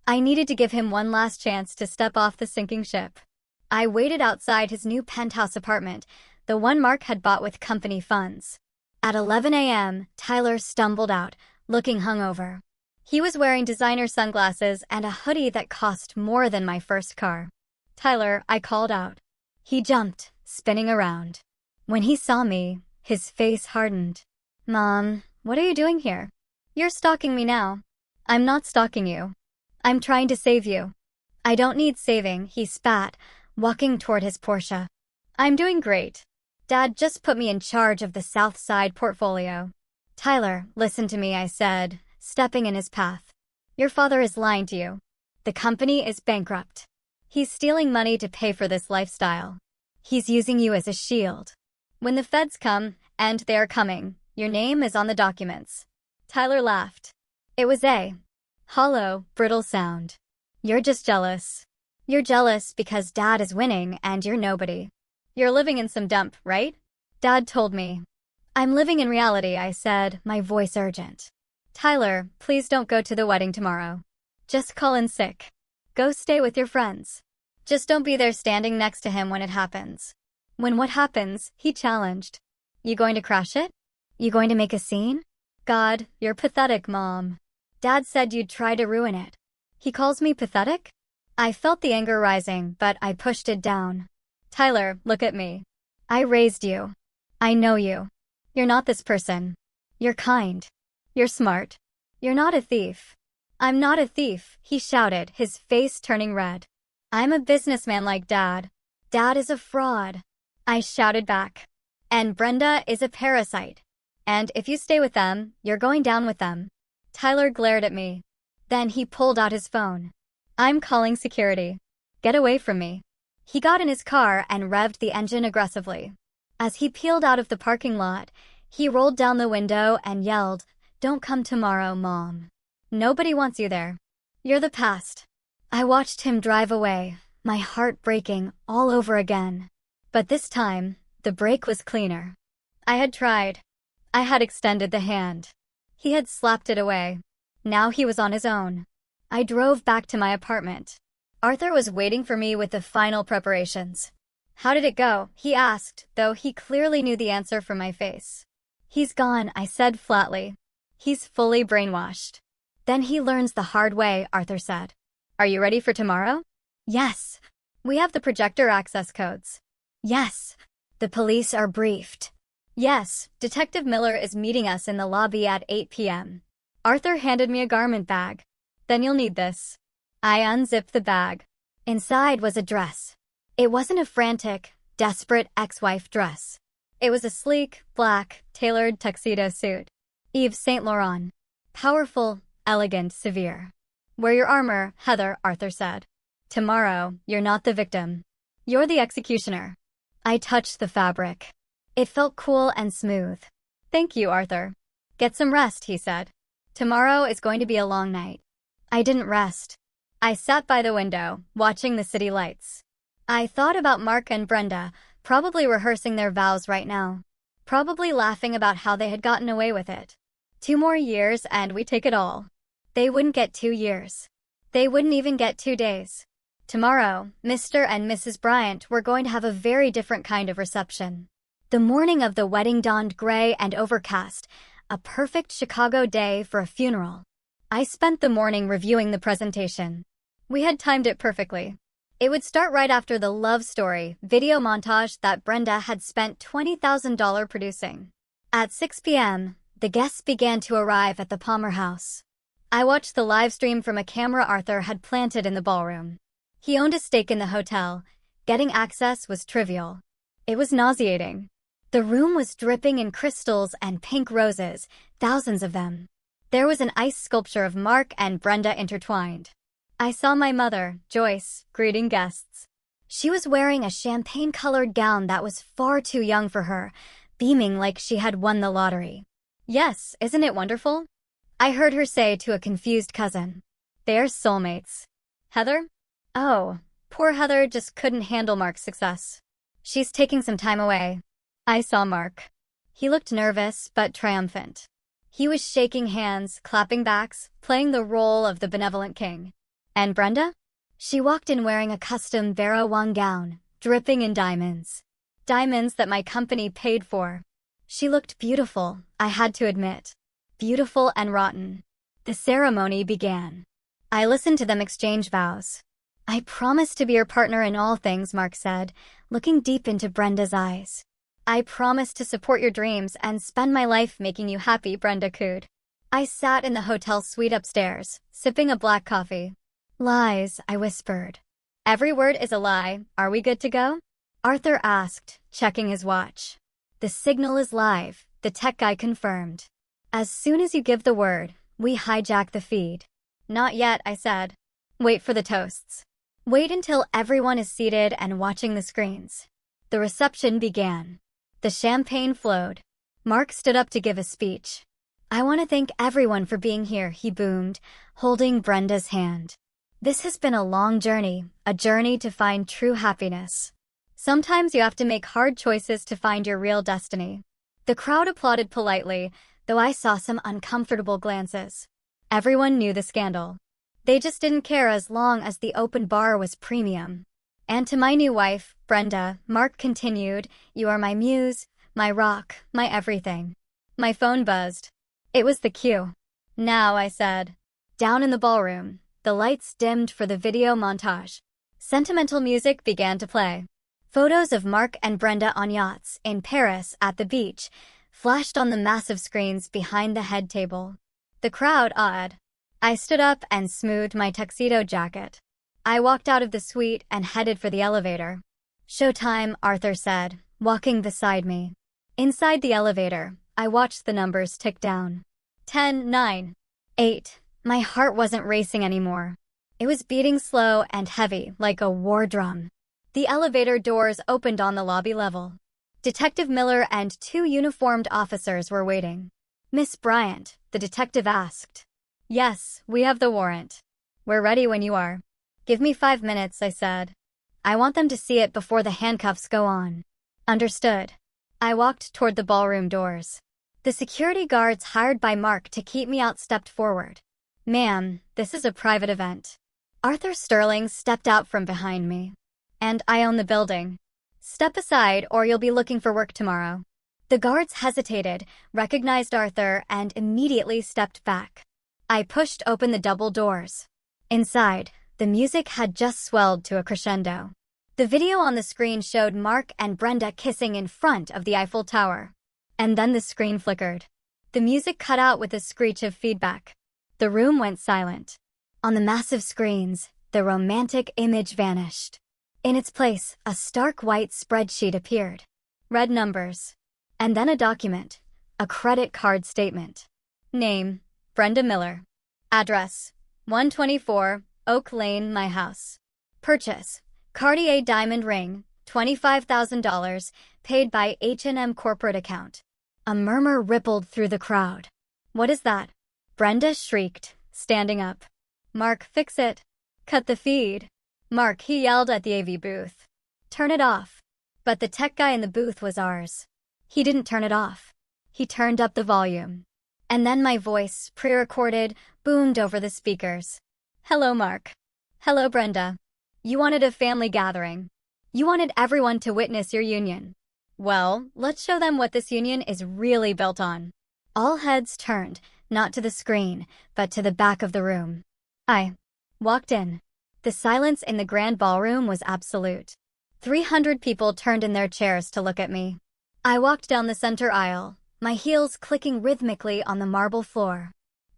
I needed to give him one last chance to step off the sinking ship. I waited outside his new penthouse apartment, the one Mark had bought with company funds. At 11 a.m., Tyler stumbled out, looking hungover. He was wearing designer sunglasses and a hoodie that cost more than my first car. Tyler, I called out. He jumped, spinning around. When he saw me, his face hardened. Mom, what are you doing here? You're stalking me now. I'm not stalking you. I'm trying to save you. I don't need saving, he spat, walking toward his Porsche. I'm doing great. Dad just put me in charge of the South Side portfolio. Tyler, listen to me, I said, stepping in his path. Your father is lying to you. The company is bankrupt. He's stealing money to pay for this lifestyle. He's using you as a shield. When the feds come, and they are coming, your name is on the documents. Tyler laughed. It was a hollow, brittle sound. You're just jealous. You're jealous because Dad is winning and you're nobody. You're living in some dump, right? Dad told me. I'm living in reality, I said, my voice urgent. Tyler, please don't go to the wedding tomorrow. Just call in sick. Go stay with your friends. Just don't be there standing next to him when it happens. When what happens, he challenged. You going to crash it? You going to make a scene? God, you're pathetic, Mom. Dad said you'd try to ruin it. He calls me pathetic? I felt the anger rising, but I pushed it down. Tyler, look at me. I raised you. I know you. You're not this person. You're kind. You're smart. You're not a thief. I'm not a thief, he shouted, his face turning red. I'm a businessman like Dad. Dad is a fraud. I shouted back. And Brenda is a parasite. And if you stay with them, you're going down with them. Tyler glared at me. Then he pulled out his phone. I'm calling security. Get away from me. He got in his car and revved the engine aggressively. As he peeled out of the parking lot, he rolled down the window and yelled, Don't come tomorrow, Mom. Nobody wants you there. You're the past. I watched him drive away, my heart breaking all over again. But this time, the break was cleaner. I had tried. I had extended the hand. He had slapped it away. Now he was on his own. I drove back to my apartment. Arthur was waiting for me with the final preparations. How did it go? He asked, though he clearly knew the answer from my face. He's gone, I said flatly. He's fully brainwashed. Then he learns the hard way, Arthur said. Are you ready for tomorrow? Yes. We have the projector access codes. Yes. The police are briefed. Yes, Detective Miller is meeting us in the lobby at 8 p.m. Arthur handed me a garment bag. Then you'll need this. I unzipped the bag. Inside was a dress. It wasn't a frantic, desperate ex-wife dress. It was a sleek, black, tailored tuxedo suit. Yves Saint Laurent. Powerful, elegant, severe. Wear your armor, Heather, Arthur said. Tomorrow, you're not the victim. You're the executioner. I touched the fabric. It felt cool and smooth. Thank you, Arthur. Get some rest, he said. Tomorrow is going to be a long night. I didn't rest. I sat by the window, watching the city lights. I thought about Mark and Brenda, probably rehearsing their vows right now. Probably laughing about how they had gotten away with it. 2 more years and we take it all. They wouldn't get 2 years. They wouldn't even get 2 days. Tomorrow, Mr. and Mrs. Bryant were going to have a very different kind of reception. The morning of the wedding dawned gray and overcast, a perfect Chicago day for a funeral. I spent the morning reviewing the presentation. We had timed it perfectly. It would start right after the love story video montage that Brenda had spent $20,000 producing. At 6 p.m., the guests began to arrive at the Palmer house. I watched the live stream from a camera Arthur had planted in the ballroom. He owned a stake in the hotel. Getting access was trivial. It was nauseating. The room was dripping in crystals and pink roses, thousands of them. There was an ice sculpture of Mark and Brenda intertwined. I saw my mother, Joyce, greeting guests. She was wearing a champagne-colored gown that was far too young for her, beaming like she had won the lottery. "Yes, isn't it wonderful?" I heard her say to a confused cousin. "They're soulmates." "Heather?" "Oh, poor Heather just couldn't handle Mark's success. She's taking some time away." I saw Mark. He looked nervous but triumphant. He was shaking hands, clapping backs, playing the role of the benevolent king. And Brenda? She walked in wearing a custom Vera Wang gown, dripping in diamonds. Diamonds that my company paid for. She looked beautiful, I had to admit. Beautiful and rotten. The ceremony began. I listened to them exchange vows. "I promise to be your partner in all things," Mark said, looking deep into Brenda's eyes. "I promise to support your dreams and spend my life making you happy," Brenda cooed. I sat in the hotel suite upstairs, sipping a black coffee. "Lies," I whispered. "Every word is a lie. Are we good to go?" Arthur asked, checking his watch. "The signal is live," the tech guy confirmed. "As soon as you give the word, we hijack the feed." "Not yet," I said. "Wait for the toasts. Wait until everyone is seated and watching the screens." The reception began. The champagne flowed. Mark stood up to give a speech. "I want to thank everyone for being here," he boomed, holding Brenda's hand. "This has been a long journey, a journey to find true happiness. Sometimes you have to make hard choices to find your real destiny." The crowd applauded politely, though I saw some uncomfortable glances. Everyone knew the scandal. They just didn't care as long as the open bar was premium. "And to my new wife, Brenda," Mark continued, "you are my muse, my rock, my everything." My phone buzzed. It was the cue. "Now," I said. Down in the ballroom, the lights dimmed for the video montage. Sentimental music began to play. Photos of Mark and Brenda on yachts, in Paris, at the beach, flashed on the massive screens behind the head table. The crowd awed. I stood up and smoothed my tuxedo jacket. I walked out of the suite and headed for the elevator. "Showtime," Arthur said, walking beside me. Inside the elevator, I watched the numbers tick down. 10, 9, 8. My heart wasn't racing anymore. It was beating slow and heavy, like a war drum. The elevator doors opened on the lobby level. Detective Miller and 2 uniformed officers were waiting. "Miss Bryant," the detective asked. "Yes, we have the warrant." "We're ready when you are." "Give me 5 minutes," I said. "I want them to see it before the handcuffs go on." "Understood." I walked toward the ballroom doors. The security guards hired by Mark to keep me out stepped forward. "Ma'am, this is a private event." Arthur Sterling stepped out from behind me. "And I own the building. Step aside or you'll be looking for work tomorrow." The guards hesitated, recognized Arthur, and immediately stepped back. I pushed open the double doors. Inside, the music had just swelled to a crescendo. The video on the screen showed Mark and Brenda kissing in front of the Eiffel Tower. And then the screen flickered. The music cut out with a screech of feedback. The room went silent. On the massive screens, the romantic image vanished. In its place, a stark white spreadsheet appeared. Red numbers. And then a document. A credit card statement. Name, Brenda Miller. Address, 124, Oak Lane, my house. Purchase, Cartier diamond ring, $25,000, paid by H&M corporate account. A murmur rippled through the crowd. "What is that?" Brenda shrieked, standing up. "Mark, fix it. Cut the feed." "Mark," he yelled at the AV booth. "Turn it off." But the tech guy in the booth was ours. He didn't turn it off. He turned up the volume. And then my voice, pre-recorded, boomed over the speakers. "Hello, Mark. Hello, Brenda. You wanted a family gathering. You wanted everyone to witness your union. Well, let's show them what this union is really built on." All heads turned, not to the screen, but to the back of the room. I walked in. The silence in the grand ballroom was absolute. 300 people turned in their chairs to look at me. I walked down the center aisle, my heels clicking rhythmically on the marble floor.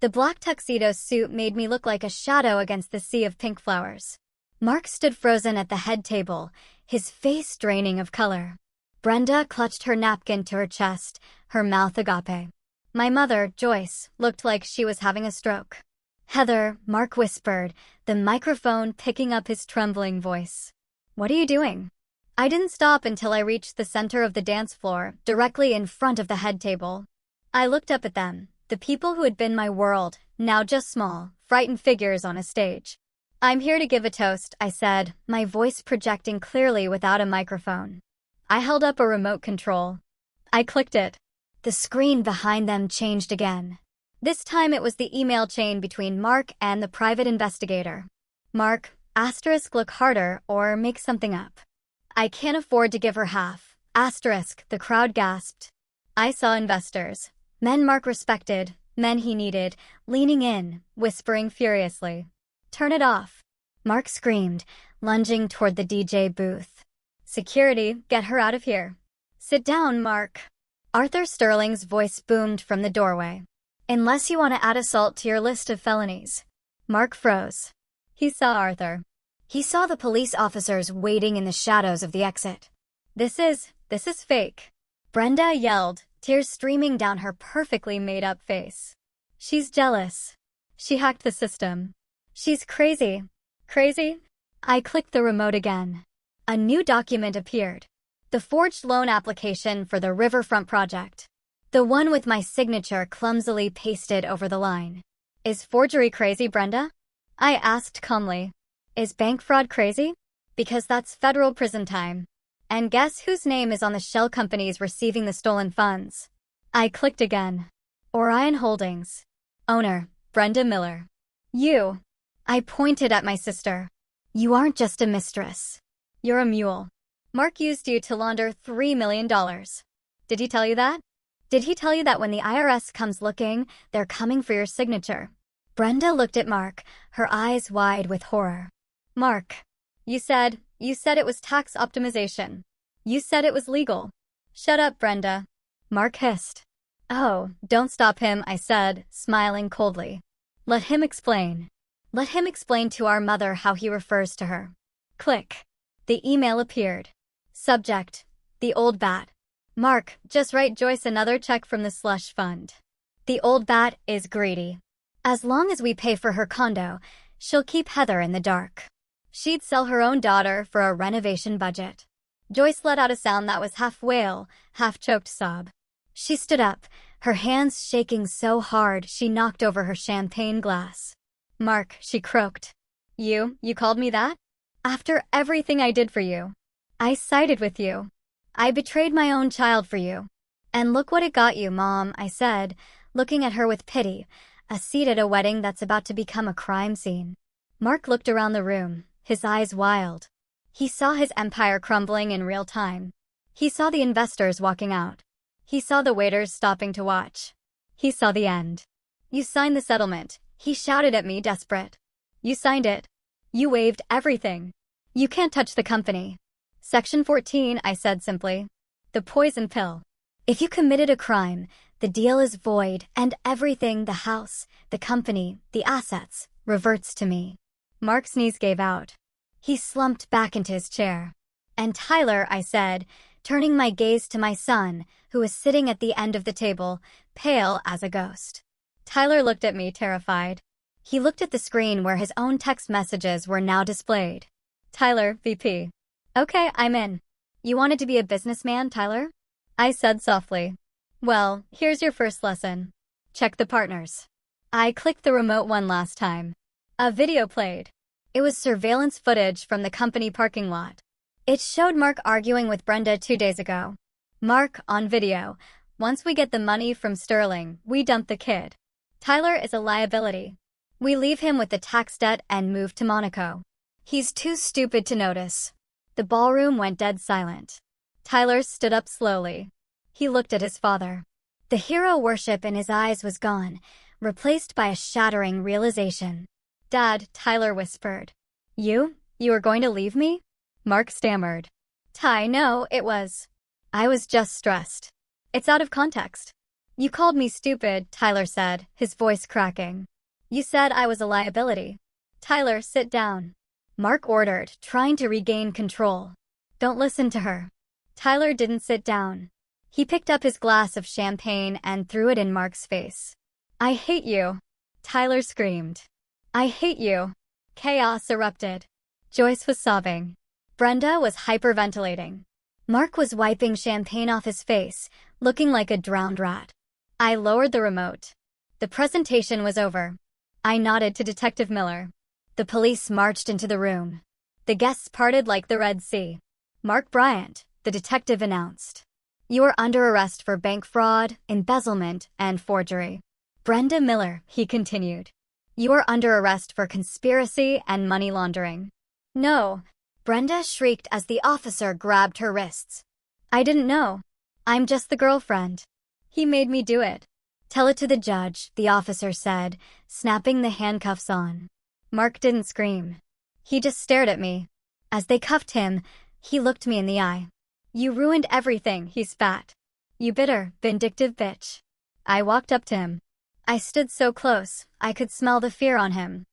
The black tuxedo suit made me look like a shadow against the sea of pink flowers. Mark stood frozen at the head table, his face draining of color. Brenda clutched her napkin to her chest, her mouth agape. My mother, Joyce, looked like she was having a stroke. Heather, Mark whispered, the microphone picking up his trembling voice. What are you doing? I didn't stop until I reached the center of the dance floor, directly in front of the head table. I looked up at them, the people who had been my world, now just small, frightened figures on a stage. I'm here to give a toast, I said, my voice projecting clearly without a microphone. I held up a remote control. I clicked it. The screen behind them changed again. This time it was the email chain between Mark and the private investigator. Mark, asterisk look harder or make something up. I can't afford to give her half. Asterisk, the crowd gasped. I saw investors. Men Mark respected, men he needed, leaning in, whispering furiously. Turn it off. Mark screamed, lunging toward the DJ booth. Security, get her out of here. Sit down, Mark. Arthur Sterling's voice boomed from the doorway. Unless you want to add assault to your list of felonies. Mark froze. He saw Arthur. He saw the police officers waiting in the shadows of the exit. This is fake. Brenda yelled, tears streaming down her perfectly made-up face. She's jealous. She hacked the system. She's crazy. Crazy? I clicked the remote again. A new document appeared. The forged loan application for the Riverfront project. The one with my signature clumsily pasted over the line. Is forgery crazy, Brenda? I asked calmly. Is bank fraud crazy? Because that's federal prison time. And guess whose name is on the shell companies receiving the stolen funds? I clicked again. Orion Holdings. Owner, Brenda Miller. You. I pointed at my sister. You aren't just a mistress. You're a mule. Mark used you to launder $3 million. Did he tell you that? Did he tell you that when the IRS comes looking, they're coming for your signature? Brenda looked at Mark, her eyes wide with horror. Mark, you said it was tax optimization. You said it was legal. Shut up, Brenda. Mark hissed. Oh, don't stop him, I said, smiling coldly. Let him explain. Let him explain to our mother how he refers to her. Click. The email appeared. Subject, the old bat. Mark, just write Joyce another check from the slush fund. The old bat is greedy. As long as we pay for her condo, she'll keep Heather in the dark. She'd sell her own daughter for a renovation budget. Joyce let out a sound that was half wail, half choked sob. She stood up, her hands shaking so hard she knocked over her champagne glass. Mark, she croaked. You called me that? After everything I did for you. I sided with you. I betrayed my own child for you. And look what it got you, Mom, I said, looking at her with pity, a seat at a wedding that's about to become a crime scene. Mark looked around the room, his eyes wild. He saw his empire crumbling in real time. He saw the investors walking out. He saw the waiters stopping to watch. He saw the end. You signed the settlement, he shouted at me, desperate. You signed it. You waived everything. You can't touch the company. Section 14, I said simply. The poison pill. If you committed a crime, the deal is void and everything, the house, the company, the assets, reverts to me. Mark's knees gave out. He slumped back into his chair. And Tyler, I said, turning my gaze to my son, who was sitting at the end of the table, pale as a ghost. Tyler looked at me, terrified. He looked at the screen where his own text messages were now displayed. Tyler, VP. Okay, I'm in. You wanted to be a businessman, Tyler? I said softly. Well, here's your first lesson. Check the partners. I clicked the remote one last time. A video played. It was surveillance footage from the company parking lot. It showed Mark arguing with Brenda 2 days ago. Mark, on video. Once we get the money from Sterling, we dump the kid. Tyler is a liability. We leave him with the tax debt and move to Monaco. He's too stupid to notice. The ballroom went dead silent. Tyler stood up slowly. He looked at his father. The hero worship in his eyes was gone, replaced by a shattering realization. Dad, Tyler whispered. You were going to leave me? Mark stammered. Ty, no, it was. I was just stressed. It's out of context. You called me stupid, Tyler said, his voice cracking. You said I was a liability. Tyler, sit down. Mark ordered, trying to regain control. Don't listen to her. Tyler didn't sit down. He picked up his glass of champagne and threw it in Mark's face. I hate you. Tyler screamed. I hate you. Chaos erupted. Joyce was sobbing. Brenda was hyperventilating. Mark was wiping champagne off his face, looking like a drowned rat. I lowered the remote. The presentation was over. I nodded to Detective Miller. The police marched into the room. The guests parted like the Red Sea. Mark Bryant, the detective announced. You are under arrest for bank fraud, embezzlement, and forgery. Brenda Miller, he continued. You are under arrest for conspiracy and money laundering. No, Brenda shrieked as the officer grabbed her wrists. I didn't know. I'm just the girlfriend. He made me do it. Tell it to the judge, the officer said, snapping the handcuffs on. Mark didn't scream. He just stared at me. As they cuffed him, he looked me in the eye. You ruined everything, he spat. You bitter, vindictive bitch. I walked up to him. I stood so close, I could smell the fear on him.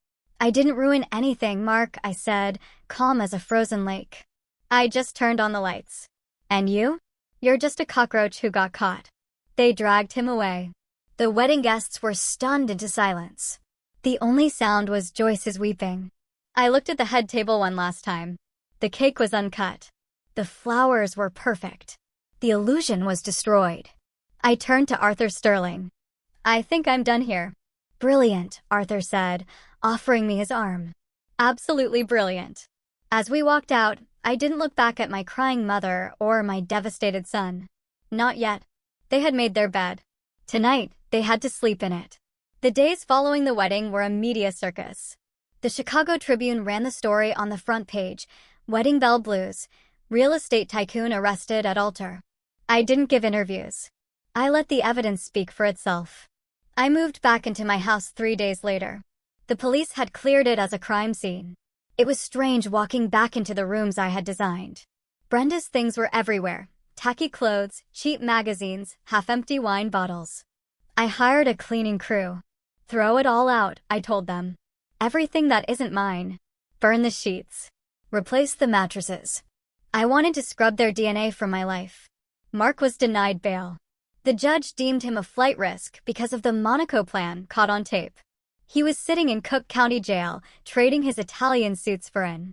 I didn't ruin anything, Mark, I said, calm as a frozen lake. I just turned on the lights. And you? You're just a cockroach who got caught. They dragged him away. The wedding guests were stunned into silence. The only sound was Joyce's weeping. I looked at the head table one last time. The cake was uncut. The flowers were perfect. The illusion was destroyed. I turned to Arthur Sterling. I think I'm done here. Brilliant, Arthur said, offering me his arm. Absolutely brilliant. As we walked out, I didn't look back at my crying mother or my devastated son. Not yet. They had made their bed. Tonight, they had to sleep in it. The days following the wedding were a media circus. The Chicago Tribune ran the story on the front page, Wedding Bell Blues, real estate tycoon arrested at altar. I didn't give interviews. I let the evidence speak for itself. I moved back into my house 3 days later. The police had cleared it as a crime scene. It was strange walking back into the rooms I had designed. Brenda's things were everywhere. Tacky clothes, cheap magazines, half-empty wine bottles. I hired a cleaning crew. Throw it all out, I told them. Everything that isn't mine. Burn the sheets. Replace the mattresses. I wanted to scrub their DNA from my life. Mark was denied bail. The judge deemed him a flight risk because of the Monaco plan caught on tape. He was sitting in Cook County Jail, trading his Italian suits for an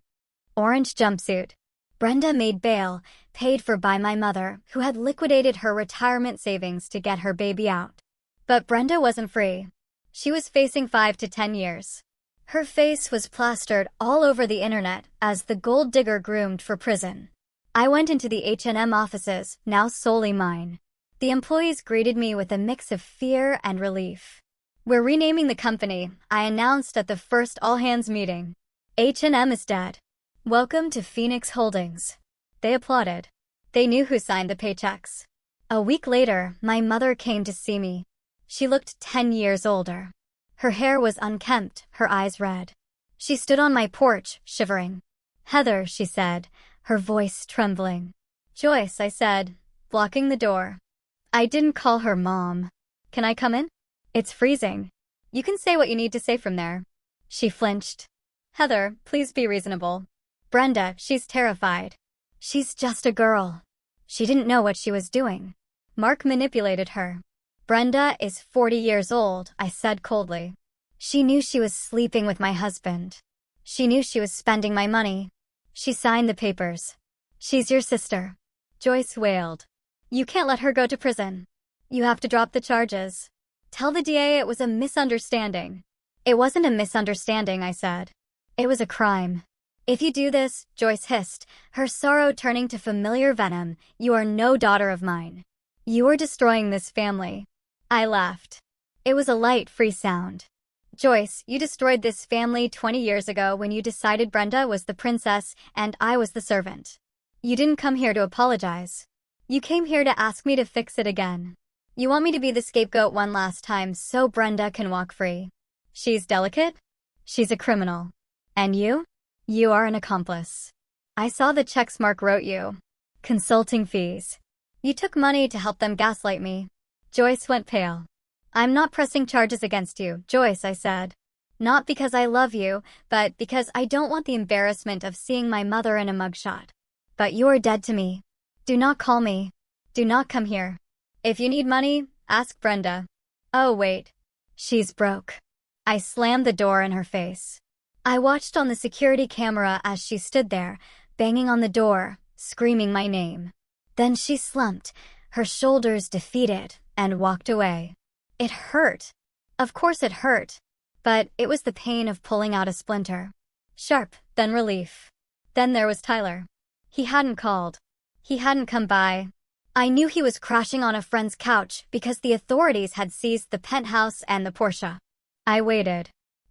orange jumpsuit. Brenda made bail, paid for by my mother, who had liquidated her retirement savings to get her baby out. But Brenda wasn't free. She was facing 5 to 10 years. Her face was plastered all over the internet as the gold digger groomed for prison. I went into the H&M offices, now solely mine. The employees greeted me with a mix of fear and relief. We're renaming the company, I announced at the first all-hands meeting. H&M is dead. Welcome to Phoenix Holdings. They applauded. They knew who signed the paychecks. A week later, my mother came to see me. She looked 10 years older. Her hair was unkempt, her eyes red. She stood on my porch, shivering. Heather, she said, her voice trembling. Joyce, I said, blocking the door. I didn't call her Mom. Can I come in? It's freezing. You can say what you need to say from there. She flinched. Heather, please be reasonable. Brenda, she's terrified. She's just a girl. She didn't know what she was doing. Mark manipulated her. Brenda is 40 years old, I said coldly. She knew she was sleeping with my husband. She knew she was spending my money. She signed the papers. She's your sister. Joyce wailed. You can't let her go to prison. You have to drop the charges. Tell the DA it was a misunderstanding. It wasn't a misunderstanding, I said. It was a crime. If you do this, Joyce hissed, her sorrow turning to familiar venom, you are no daughter of mine. You are destroying this family. I laughed. It was a light, free sound. Joyce, you destroyed this family 20 years ago when you decided Brenda was the princess and I was the servant. You didn't come here to apologize. You came here to ask me to fix it again. You want me to be the scapegoat one last time so Brenda can walk free. She's delicate? She's a criminal. And you? You are an accomplice. I saw the checks Mark wrote you. Consulting fees. You took money to help them gaslight me. Joyce went pale. I'm not pressing charges against you, Joyce, I said. Not because I love you, but because I don't want the embarrassment of seeing my mother in a mugshot. But you are dead to me. Do not call me. Do not come here. If you need money, ask Brenda. Oh, wait. She's broke. I slammed the door in her face. I watched on the security camera as she stood there, banging on the door, screaming my name. Then she slumped, her shoulders defeated, and walked away. It hurt. Of course it hurt. But it was the pain of pulling out a splinter. Sharp, then relief. Then there was Tyler. He hadn't called. He hadn't come by. I knew he was crashing on a friend's couch because the authorities had seized the penthouse and the Porsche. I waited.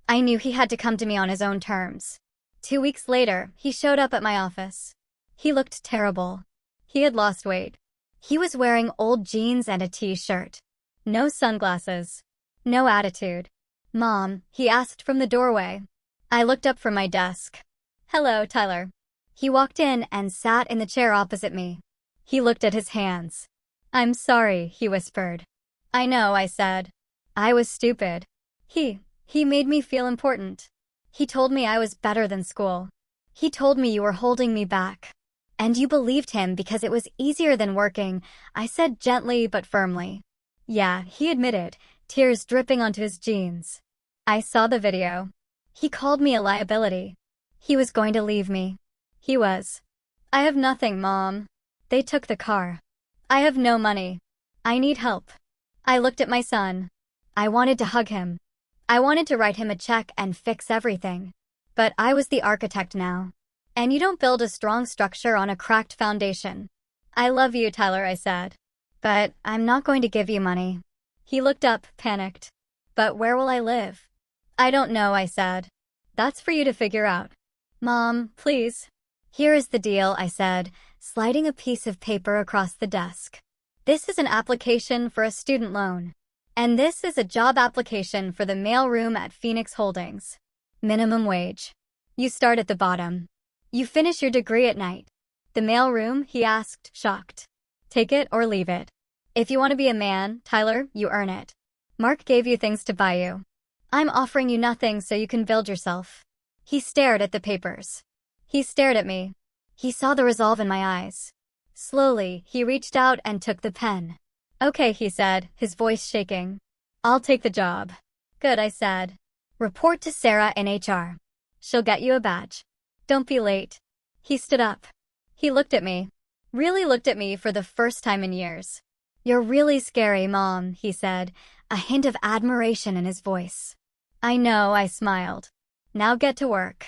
I knew he had to come to me on his own terms. 2 weeks later, he showed up at my office. He looked terrible. He had lost weight. He was wearing old jeans and a t-shirt. No sunglasses. No attitude. Mom, he asked from the doorway. I looked up from my desk. Hello, Tyler. He walked in and sat in the chair opposite me. He looked at his hands. I'm sorry, he whispered. I know, I said. I was stupid. He made me feel important. He told me I was better than school. He told me you were holding me back. And you believed him because it was easier than working, I said gently but firmly. Yeah, he admitted, tears dripping onto his jeans. I saw the video. He called me a liability. He was going to leave me. He was. I have nothing, Mom. They took the car. I have no money. I need help. I looked at my son. I wanted to hug him. I wanted to write him a check and fix everything. But I was the architect now. And you don't build a strong structure on a cracked foundation. I love you, Tyler, I said. But I'm not going to give you money. He looked up, panicked. But where will I live? I don't know, I said. That's for you to figure out. Mom, please. Here is the deal, I said, sliding a piece of paper across the desk. This is an application for a student loan. And this is a job application for the mailroom at Phoenix Holdings. Minimum wage. You start at the bottom. You finish your degree at night. The mailroom, he asked, shocked. Take it or leave it. If you want to be a man, Tyler, you earn it. Mark gave you things to buy you. I'm offering you nothing so you can build yourself. He stared at the papers. He stared at me. He saw the resolve in my eyes. Slowly, he reached out and took the pen. Okay, he said, his voice shaking. I'll take the job. Good, I said. Report to Sarah in HR. She'll get you a badge. Don't be late. He stood up. He looked at me. Really looked at me for the first time in years. You're really scary, Mom, he said, a hint of admiration in his voice. I know, I smiled. Now get to work.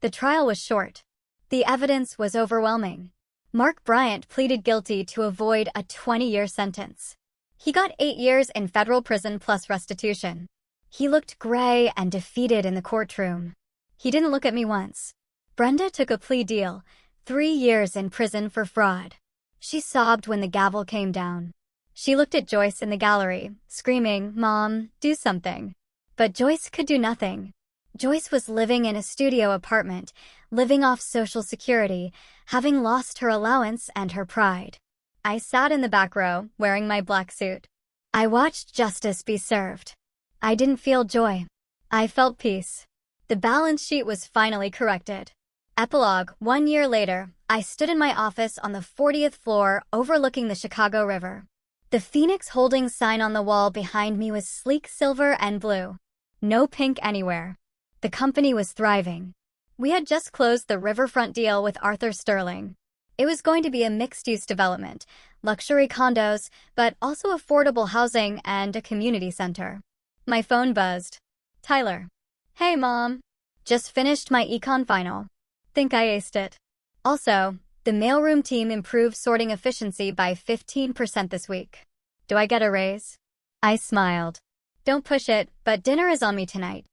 The trial was short. The evidence was overwhelming. Mark Bryant pleaded guilty to avoid a 20-year sentence. He got 8 years in federal prison plus restitution. He looked gray and defeated in the courtroom. He didn't look at me once. Brenda took a plea deal, 3 years in prison for fraud. She sobbed when the gavel came down. She looked at Joyce in the gallery, screaming, Mom, do something. But Joyce could do nothing. Joyce was living in a studio apartment, living off Social Security, having lost her allowance and her pride. I sat in the back row, wearing my black suit. I watched justice be served. I didn't feel joy. I felt peace. The balance sheet was finally corrected. Epilogue, 1 year later, I stood in my office on the 40th floor overlooking the Chicago River. The Phoenix Holdings sign on the wall behind me was sleek silver and blue. No pink anywhere. The company was thriving. We had just closed the riverfront deal with Arthur Sterling. It was going to be a mixed-use development, luxury condos, but also affordable housing and a community center. My phone buzzed. Tyler. Hey, Mom. Just finished my econ final. Think I aced it. Also, the mailroom team improved sorting efficiency by 15% this week. Do I get a raise? I smiled. Don't push it, but dinner is on me tonight.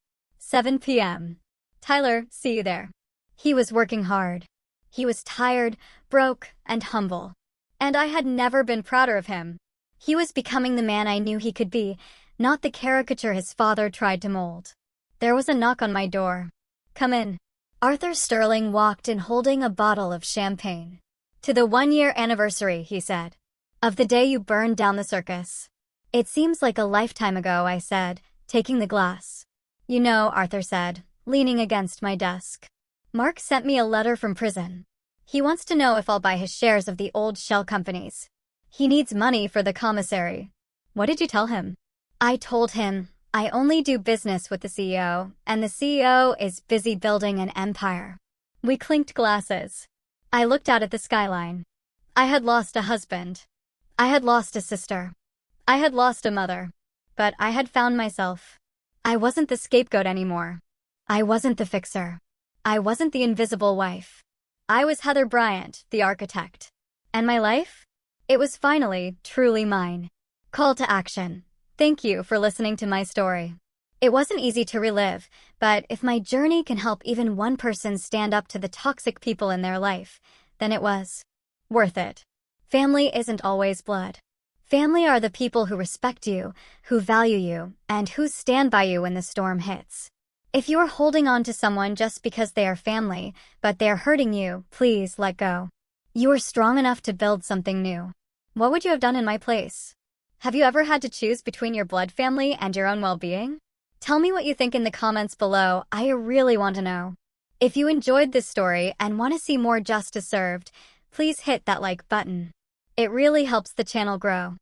7 p.m. Tyler, see you there. He was working hard. He was tired, broke, and humble. And I had never been prouder of him. He was becoming the man I knew he could be, not the caricature his father tried to mold. There was a knock on my door. Come in. Arthur Sterling walked in holding a bottle of champagne. To the 1-year anniversary, he said. Of the day you burned down the circus. It seems like a lifetime ago, I said, taking the glass. You know, Arthur said, leaning against my desk. Mark sent me a letter from prison. He wants to know if I'll buy his shares of the old shell companies. He needs money for the commissary. What did you tell him? I told him, I only do business with the CEO, and the CEO is busy building an empire. We clinked glasses. I looked out at the skyline. I had lost a husband. I had lost a sister. I had lost a mother. But I had found myself. I wasn't the scapegoat anymore. I wasn't the fixer. I wasn't the invisible wife. I was Heather Bryant, the architect. And my life? It was finally, truly mine. Call to action. Thank you for listening to my story. It wasn't easy to relive, but if my journey can help even one person stand up to the toxic people in their life, then it was worth it. Family isn't always blood. Family are the people who respect you, who value you, and who stand by you when the storm hits. If you're holding on to someone just because they are family, but they're hurting you, please let go. You are strong enough to build something new. What would you have done in my place? Have you ever had to choose between your blood family and your own well-being? Tell me what you think in the comments below. I really want to know. If you enjoyed this story and want to see more justice served, please hit that like button. It really helps the channel grow.